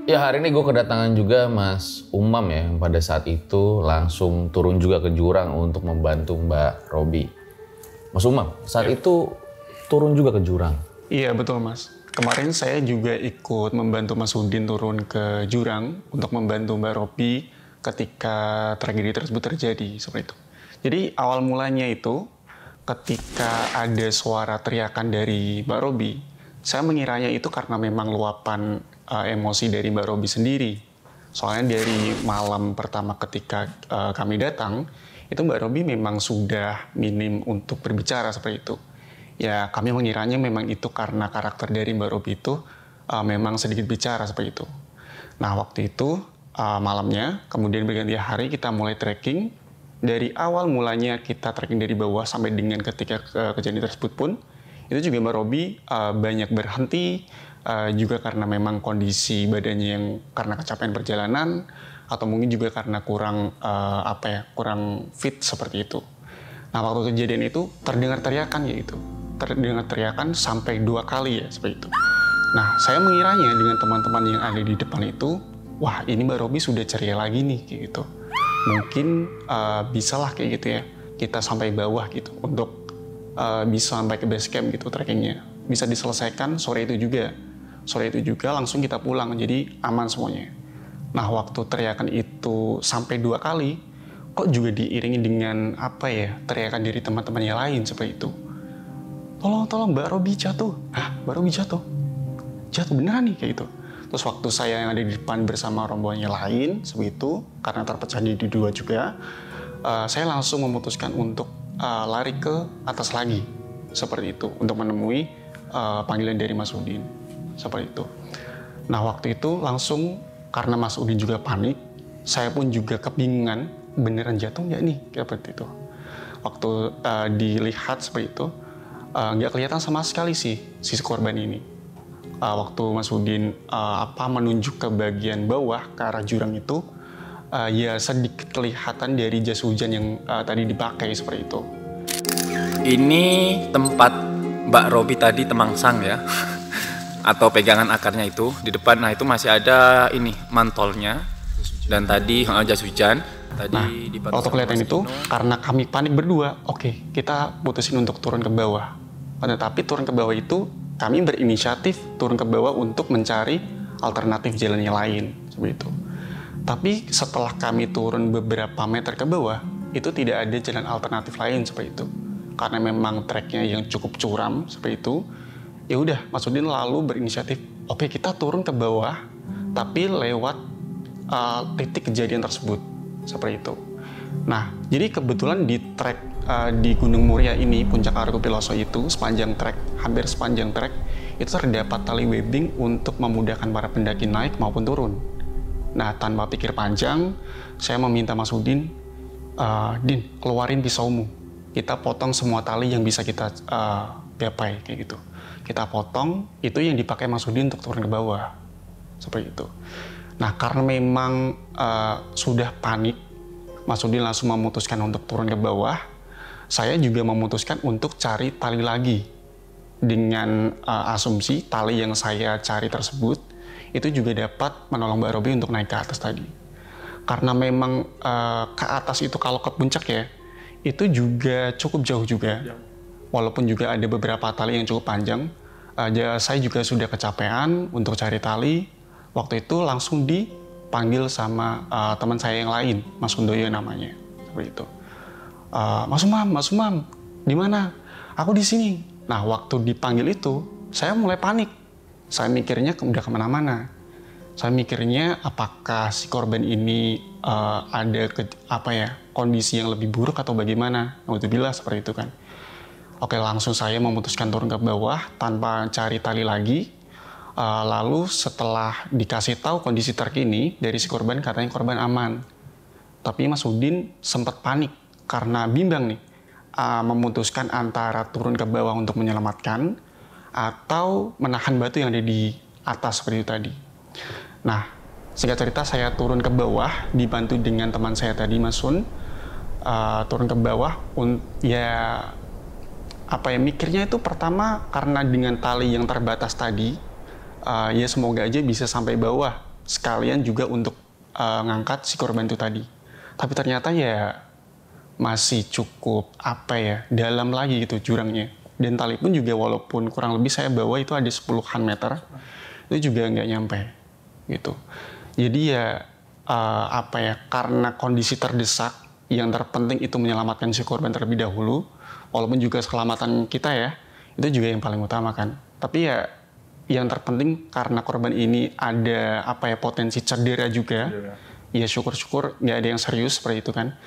Ya hari ini gue kedatangan juga Mas Umam ya, yang pada saat itu langsung turun juga ke jurang untuk membantu Mbak Robi. Mas Umam, saat itu turun juga ke jurang. Iya betul Mas. Kemarin saya juga ikut membantu Mas Udin turun ke jurang untuk membantu Mbak Robi ketika tragedi tersebut terjadi seperti itu. Jadi awal mulanya itu ketika ada suara teriakan dari Mbak Robi, saya mengiranya itu karena memang luapan emosi dari Mbak Robi sendiri. Soalnya dari malam pertama ketika kami datang, itu Mbak Robi memang sudah minim untuk berbicara seperti itu. Ya kami mengiranya memang itu karena karakter dari Mbak Robi itu memang sedikit bicara seperti itu. Nah waktu itu malamnya, kemudian berganti hari kita mulai trekking. Dari awal mulanya kita trekking dari bawah sampai dengan ketika kejadian tersebut pun, itu juga Mbak Robi banyak berhenti, juga karena memang kondisi badannya yang karena kecapean perjalanan, atau mungkin juga karena kurang fit seperti itu. Nah waktu kejadian itu terdengar teriakan sampai 2 kali ya seperti itu. Nah saya mengiranya dengan teman-teman yang ada di depan itu, wah ini Mbak Robi sudah ceria lagi nih kayak gitu. Mungkin bisalah kayak gitu ya, kita sampai bawah gitu untuk bisa sampai ke base camp gitu trekkingnya. Bisa diselesaikan sore itu juga langsung kita pulang, jadi aman semuanya. Nah waktu teriakan itu sampai 2 kali, kok juga diiringi dengan teriakan dari teman-teman yang lain seperti itu. Tolong Mbak Robi jatuh. Mbak Robi jatuh beneran nih kayak gitu. Terus waktu saya yang ada di depan bersama rombongan yang lain seperti itu, karena terpecah di 2 juga, saya langsung memutuskan untuk lari ke atas lagi seperti itu untuk menemui panggilan dari Mas Udin seperti itu. Nah waktu itu langsung karena Mas Udin juga panik, saya pun juga kebingungan beneran jatuh nggak nih seperti itu. Waktu dilihat seperti itu nggak kelihatan sama sekali si korban ini. Waktu Mas Udin menunjuk ke bagian bawah ke arah jurang itu, ya sedikit kelihatan dari jas hujan yang tadi dipakai seperti itu. Ini tempat Mbak Robi tadi temangsang ya, atau pegangan akarnya itu di depan. Nah itu masih ada ini mantolnya dan tadi jas hujan. Tadi waktu kelihatan itu karena kami panik berdua, oke, kita putusin untuk turun ke bawah. Tetapi turun ke bawah itu kami berinisiatif turun ke bawah untuk mencari alternatif jalan yang lain seperti itu. Tapi setelah kami turun beberapa meter ke bawah, itu tidak ada jalan alternatif lain seperti itu. Karena memang treknya yang cukup curam seperti itu, ya udah Mas Udin lalu berinisiatif, oke kita turun ke bawah, tapi lewat titik kejadian tersebut seperti itu. Nah, jadi kebetulan di trek di Gunung Muria ini, Puncak Argo Piloso itu hampir sepanjang trek itu terdapat tali webbing untuk memudahkan para pendaki naik maupun turun. Nah, tanpa pikir panjang, saya meminta Mas Udin, Din, keluarin pisaumu. Kita potong semua tali yang bisa kita gapai kayak gitu. Kita potong, itu yang dipakai Mas Udin untuk turun ke bawah. Seperti itu. Nah, karena memang sudah panik, Mas Udin langsung memutuskan untuk turun ke bawah. Saya juga memutuskan untuk cari tali lagi. Dengan asumsi tali yang saya cari tersebut, itu juga dapat menolong Mbak Robi untuk naik ke atas tadi. Karena memang ke atas itu kalau ke puncak ya, itu juga cukup jauh juga. Walaupun juga ada beberapa tali yang cukup panjang, saya juga sudah kecapean untuk cari tali. Waktu itu langsung dipanggil sama teman saya yang lain, Mas Kundoyo namanya, seperti itu. Mas Umam, di mana? Aku di sini. Nah, waktu dipanggil itu, saya mulai panik. Saya mikirnya udah kemana-mana. Saya mikirnya apakah si korban ini ada kondisi yang lebih buruk atau bagaimana? Alhamdulillah seperti itu kan. Oke, langsung saya memutuskan turun ke bawah tanpa cari tali lagi. Lalu setelah dikasih tahu kondisi terkini dari si korban, katanya korban aman. Tapi Mas Udin sempat panik karena bimbang nih, memutuskan antara turun ke bawah untuk menyelamatkan atau menahan batu yang ada di atas seperti itu tadi. Nah, singkat cerita saya turun ke bawah dibantu dengan teman saya tadi, Mas Sun. Turun ke bawah, mikirnya itu pertama karena dengan tali yang terbatas tadi, ya semoga aja bisa sampai bawah sekalian juga untuk ngangkat si korban itu tadi. Tapi ternyata ya masih cukup dalam lagi gitu jurangnya. Dan tali pun juga walaupun kurang lebih saya bawa itu ada 10-an meter, itu juga nggak nyampe gitu. Jadi ya karena kondisi terdesak, yang terpenting itu menyelamatkan si korban terlebih dahulu. Walaupun juga keselamatan kita ya, itu juga yang paling utama kan. Tapi ya yang terpenting karena korban ini ada potensi cedera juga. Ya syukur-syukur nggak ada yang serius seperti itu kan.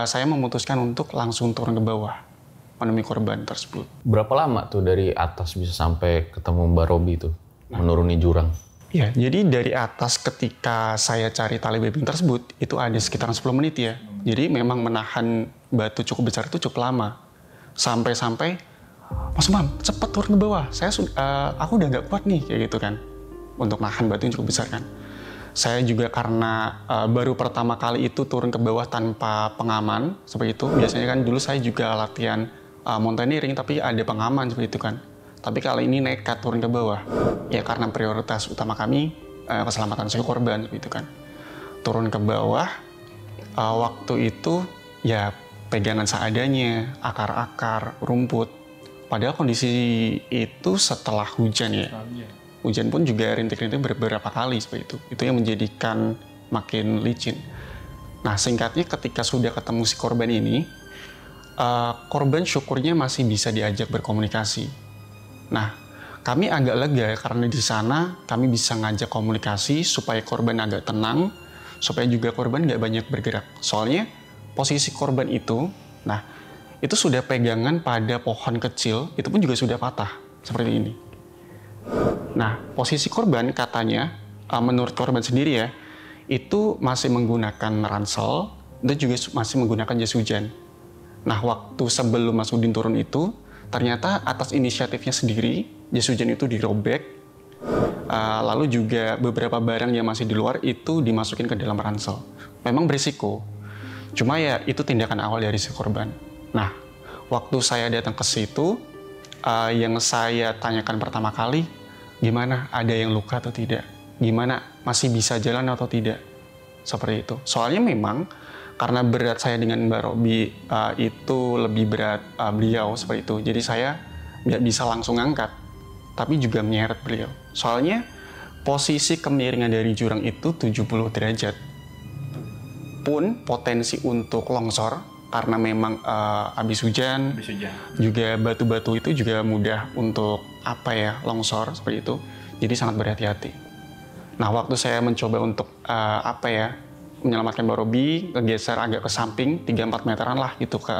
Saya memutuskan untuk langsung turun ke bawah menemui korban tersebut. Berapa lama tuh dari atas bisa sampai ketemu Mbak Robi itu menuruni jurang? Ya, jadi dari atas ketika saya cari tali webbing tersebut itu ada sekitar 10 menit ya. Jadi memang menahan batu cukup besar itu cukup lama. Sampai-sampai, Mas Umam, cepet turun ke bawah. Aku udah nggak kuat nih, kayak gitu kan. Untuk nahan batu yang cukup besar kan. Saya juga karena baru pertama kali itu turun ke bawah tanpa pengaman, seperti itu. Biasanya kan dulu saya juga latihan mountaineering, tapi ada pengaman seperti itu kan. Tapi kali ini nekat turun ke bawah. Ya karena prioritas utama kami, keselamatan si korban, seperti itu kan. Turun ke bawah, waktu itu ya pegangan seadanya, akar-akar, rumput. Padahal kondisi itu setelah hujan ya. Hujan pun juga rintik-rintik beberapa kali seperti itu. Itu yang menjadikan makin licin. Nah, singkatnya ketika sudah ketemu si korban ini, korban syukurnya masih bisa diajak berkomunikasi. Nah, kami agak lega karena di sana kami bisa ngajak komunikasi supaya korban agak tenang, supaya juga korban nggak banyak bergerak. Soalnya posisi korban itu, itu sudah pegangan pada pohon kecil, itu pun juga sudah patah seperti ini. Nah, posisi korban katanya, menurut korban sendiri ya, itu masih menggunakan ransel dan juga masih menggunakan jas hujan. Nah, waktu sebelum Mas Udin turun itu, ternyata atas inisiatifnya sendiri, jas hujan itu dirobek, lalu juga beberapa barang yang masih di luar itu dimasukin ke dalam ransel. Memang berisiko, cuma ya itu tindakan awal dari si korban. Nah, waktu saya datang ke situ, yang saya tanyakan pertama kali, gimana, ada yang luka atau tidak? Gimana, masih bisa jalan atau tidak? Seperti itu. Soalnya memang, karena berat saya dengan Mbak Robi itu lebih berat beliau seperti itu. Jadi saya nggak bisa langsung angkat, tapi juga menyeret beliau. Soalnya posisi kemiringan dari jurang itu 70 derajat. Pun potensi untuk longsor, karena memang habis hujan, juga batu-batu itu juga mudah untuk longsor seperti itu. Jadi sangat berhati-hati. Nah, waktu saya mencoba untuk menyelamatkan Mbak Robi, geser agak ke samping 3-4 meteran lah gitu ke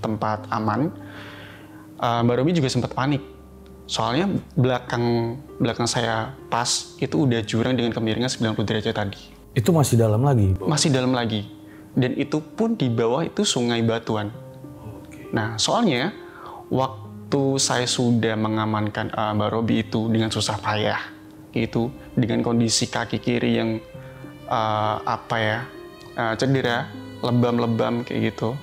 tempat aman. Mbak Robi juga sempat panik. Soalnya belakang saya pas itu udah jurang dengan kemiringan 90 derajat tadi. Itu masih dalam lagi? Masih dalam lagi. Dan itu pun di bawah itu sungai batuan. Nah, soalnya waktu saya sudah mengamankan Mbak Robi itu dengan susah payah, gitu, dengan kondisi kaki kiri yang cedera, lebam-lebam kayak gitu,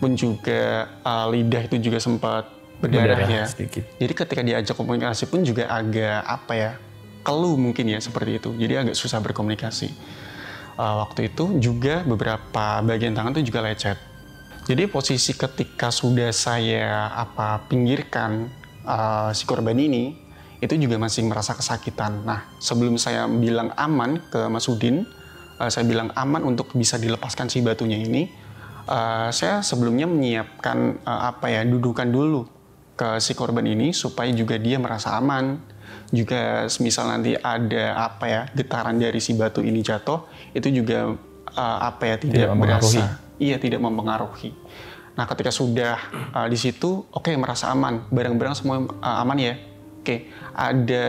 pun juga lidah itu juga sempat berdarah ya. Sedikit. Jadi ketika diajak komunikasi pun juga agak keluh mungkin ya seperti itu. Jadi agak susah berkomunikasi. Waktu itu juga beberapa bagian tangan itu juga lecet. Jadi posisi ketika sudah saya pinggirkan si korban ini, itu juga masih merasa kesakitan. Nah, sebelum saya bilang aman ke Mas Udin, saya bilang aman untuk bisa dilepaskan si batunya ini, saya sebelumnya menyiapkan dudukan dulu ke si korban ini supaya juga dia merasa aman. Juga semisal nanti ada getaran dari si batu ini jatuh, itu juga tidak berasa, tidak mempengaruhi. Nah, ketika sudah di situ, oke, merasa aman, barang-barang semua aman ya. Oke, ada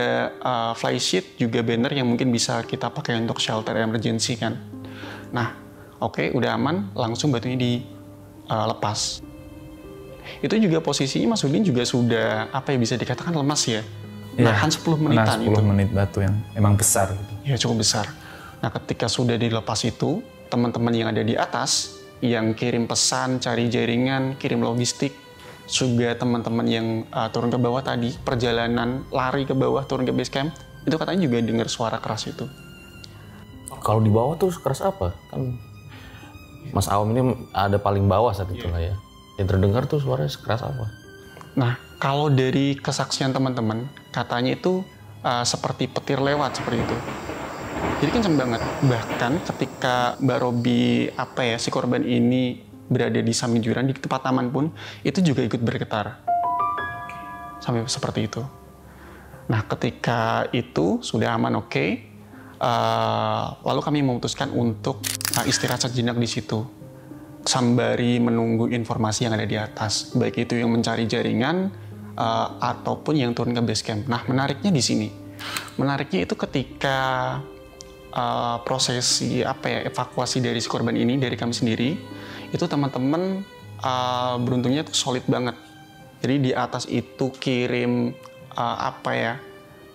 fly sheet juga banner yang mungkin bisa kita pakai untuk shelter emergency kan. Nah, oke, udah aman, langsung batunya dilepas. Itu juga posisinya Mas Udin juga sudah bisa dikatakan lemas ya. Nahan 10 menitan itu. 10 menit batu yang emang besar gitu. Ya, cukup besar. Nah, ketika sudah dilepas itu, teman-teman yang ada di atas yang kirim pesan, cari jaringan, kirim logistik, juga teman-teman yang turun ke bawah tadi, perjalanan lari ke bawah turun ke base camp, itu katanya juga dengar suara keras itu. Kalau di bawah tuh keras apa? Kan Mas Awam ini ada paling bawah saat itu lah ya. Yang terdengar tuh suaranya keras apa? Nah, kalau dari kesaksian teman-teman, katanya itu seperti petir lewat seperti itu. Jadi kenceng banget. Bahkan ketika Mbak Robi si korban ini berada di samping jurang di tempat taman pun itu juga ikut bergetar. Sampai seperti itu. Nah, ketika itu sudah aman lalu kami memutuskan untuk istirahat sejenak di situ. Sembari menunggu informasi yang ada di atas, baik itu yang mencari jaringan ataupun yang turun ke base camp. Nah, menariknya di sini. Menariknya itu ketika prosesi evakuasi dari si korban ini dari kami sendiri, itu teman-teman beruntungnya tuh solid banget. Jadi di atas itu kirim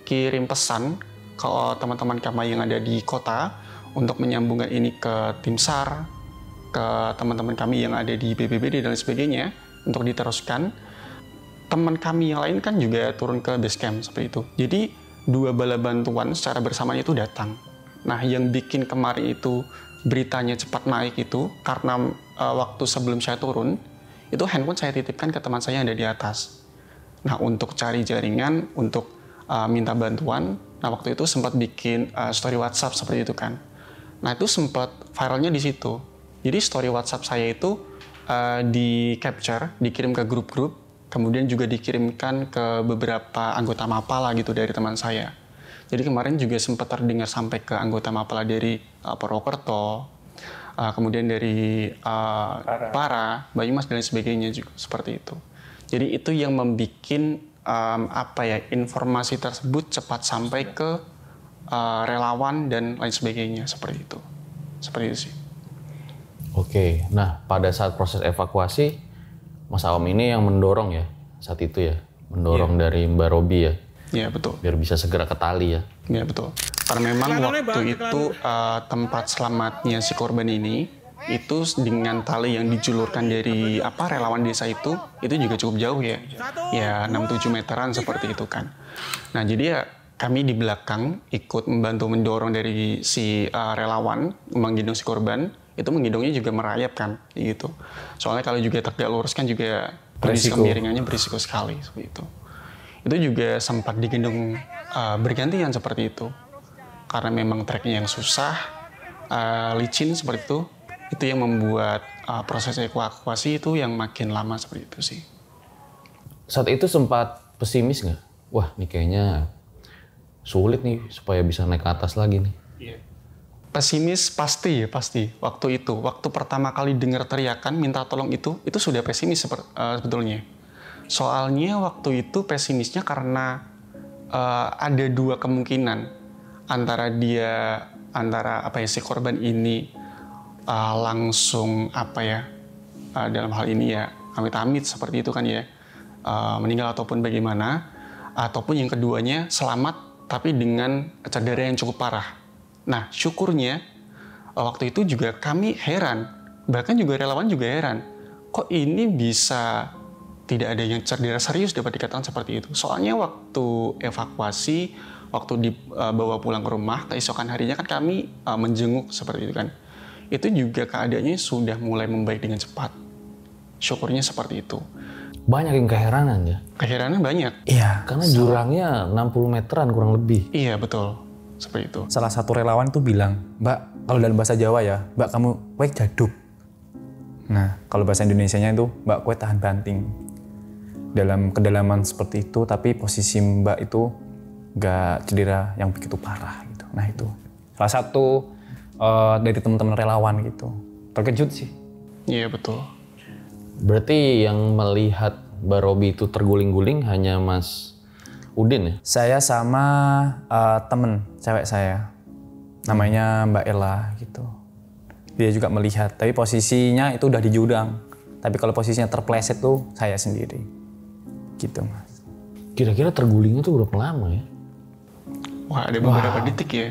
kirim pesan ke teman-teman kami yang ada di kota untuk menyambungkan ini ke tim SAR, ke teman-teman kami yang ada di BPBD dan lain sebagainya untuk diteruskan. Teman kami yang lain kan juga turun ke base camp seperti itu. Jadi 2 bala bantuan secara bersamaan itu datang. Nah, yang bikin kemarin itu beritanya cepat naik itu karena waktu sebelum saya turun, itu handphone saya titipkan ke teman saya yang ada di atas. Nah, untuk cari jaringan, untuk minta bantuan, nah waktu itu sempat bikin story WhatsApp seperti itu kan. Nah, itu sempat viralnya di situ. Jadi story WhatsApp saya itu di capture, dikirim ke grup-grup, kemudian juga dikirimkan ke beberapa anggota Mapala gitu dari teman saya. Jadi kemarin juga sempat terdengar sampai ke anggota Mapala dari Purwokerto, kemudian dari Para, Banyumas dan lain sebagainya juga seperti itu. Jadi itu yang membuat informasi tersebut cepat sampai ke relawan dan lain sebagainya seperti itu. Seperti itu sih. Oke, nah pada saat proses evakuasi, Mas Awam ini yang mendorong ya saat itu ya, mendorong dari Mbak Robi ya. Iya, betul. Biar bisa segera ke tali ya. Iya, betul. Karena memang waktu itu tempat selamatnya si korban ini itu dengan tali yang dijulurkan dari relawan desa itu juga cukup jauh ya. Ya 6-7 meteran seperti itu kan. Nah, jadi ya kami di belakang ikut membantu mendorong dari si relawan menggendong si korban. Itu menggendongnya juga merayap kan gitu. Soalnya kalau juga tegak lurus kan juga kondisi kemiringannya berisiko sekali seperti itu. Itu juga sempat digendong bergantian seperti itu. Karena memang treknya yang susah, licin seperti itu yang membuat proses evakuasi itu yang makin lama seperti itu sih. Saat itu sempat pesimis nggak? Wah, ini kayaknya sulit nih supaya bisa naik ke atas lagi nih. Iya. Pesimis pasti. Waktu pertama kali dengar teriakan minta tolong itu sudah pesimis sebetulnya. Soalnya waktu itu pesimisnya karena ada 2 kemungkinan antara si korban ini langsung dalam hal ini ya amit-amit seperti itu kan ya, meninggal ataupun bagaimana, ataupun yang keduanya selamat tapi dengan cedera yang cukup parah. Nah, syukurnya waktu itu juga kami heran, bahkan juga relawan juga heran, kok ini bisa tidak ada yang cedera serius dapat dikatakan seperti itu. Soalnya waktu evakuasi, waktu dibawa pulang ke rumah, keesokan harinya kan kami menjenguk seperti itu kan. Itu juga keadaannya sudah mulai membaik dengan cepat. Syukurnya seperti itu. Banyak yang keheranan ya? Keheranan banyak. Iya. Karena jurangnya 60 meteran kurang lebih. Iya, betul. Seperti itu. Salah satu relawan tuh bilang, Mbak, kalau dalam bahasa Jawa ya, Mbak kamu kue jaduk. Nah, kalau bahasa Indonesianya itu, Mbak kue tahan banting. Dalam kedalaman seperti itu, tapi posisi Mbak itu nggak cedera yang begitu parah gitu. Nah itu salah satu dari teman-teman relawan gitu. Terkejut sih. Iya, betul. Berarti yang melihat Mbak Robi itu terguling-guling hanya Mas Udin ya? Saya sama temen cewek saya, namanya Mbak Ella gitu. Dia juga melihat, tapi posisinya itu udah di jurang. Tapi kalau posisinya terpleset tuh saya sendiri, gitu Mas. Kira-kira tergulingnya tuh berapa lama ya? Wah, ada beberapa detik ya.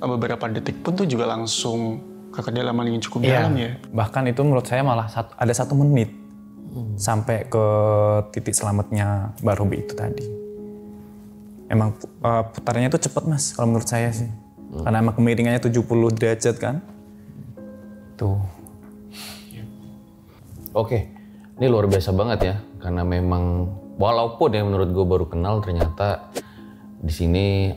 Beberapa detik pun tuh juga langsung ke kedalaman yang cukup dalam ya. Bahkan itu menurut saya malah ada 1 menit sampai ke titik selamatnya Mbak Robi itu tadi. Emang putarannya itu cepet Mas, kalau menurut saya sih. Karena emang kemiringannya 70 derajat kan. Tuh. Oke, ini luar biasa banget ya. Karena memang, walaupun ya menurut gue baru kenal, ternyata di sini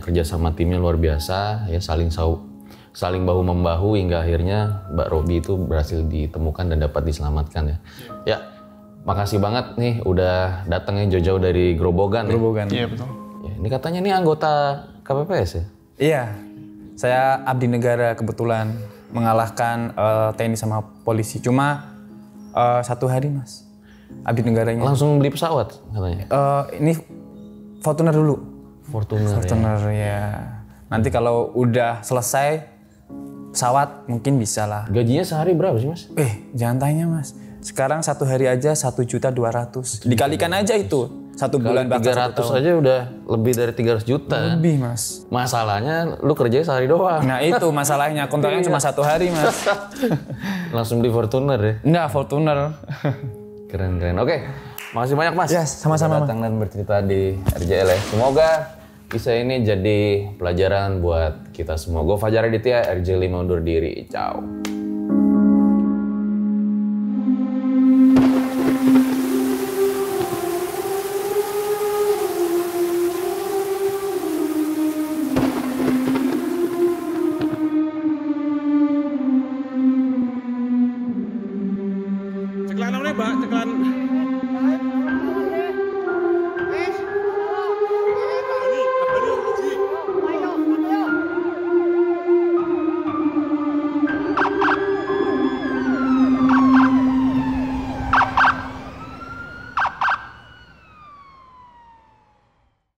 kerjasama timnya luar biasa ya, saling bahu membahu hingga akhirnya Mbak Robi itu berhasil ditemukan dan dapat diselamatkan ya. Ya, makasih banget nih udah datangnya jauh-jauh dari Grobogan. Iya betul. Ya, ini katanya nih anggota KPPS ya? Iya, saya abdi negara kebetulan mengalahkan TNI sama polisi. Cuma 1 hari Mas, abdi negaranya. Langsung beli pesawat katanya? Ini Fortuner dulu. Fortuner ya. Nanti kalau udah selesai pesawat mungkin bisa lah. Gajinya sehari berapa sih Mas? Jangan tanya Mas. Sekarang 1 hari aja 1.200.000. Dikalikan aja itu. 1 bulan bahkan 300 aja udah lebih dari 300 juta. Lebih Mas. Masalahnya lu kerjanya sehari doang. Nah itu masalahnya. Kontraknya cuma 1 hari Mas. Langsung di Fortuner ya? Enggak, Fortuner. Keren-keren. Oke. Makasih banyak Mas. Yes, sama-sama. Datang dan bercerita di RJL ya. Semoga kisah ini jadi pelajaran buat kita semua. Gue Fajar Aditya, RJL undur diri. Ciao. Ceklan apa nih, Mbak? Ceklan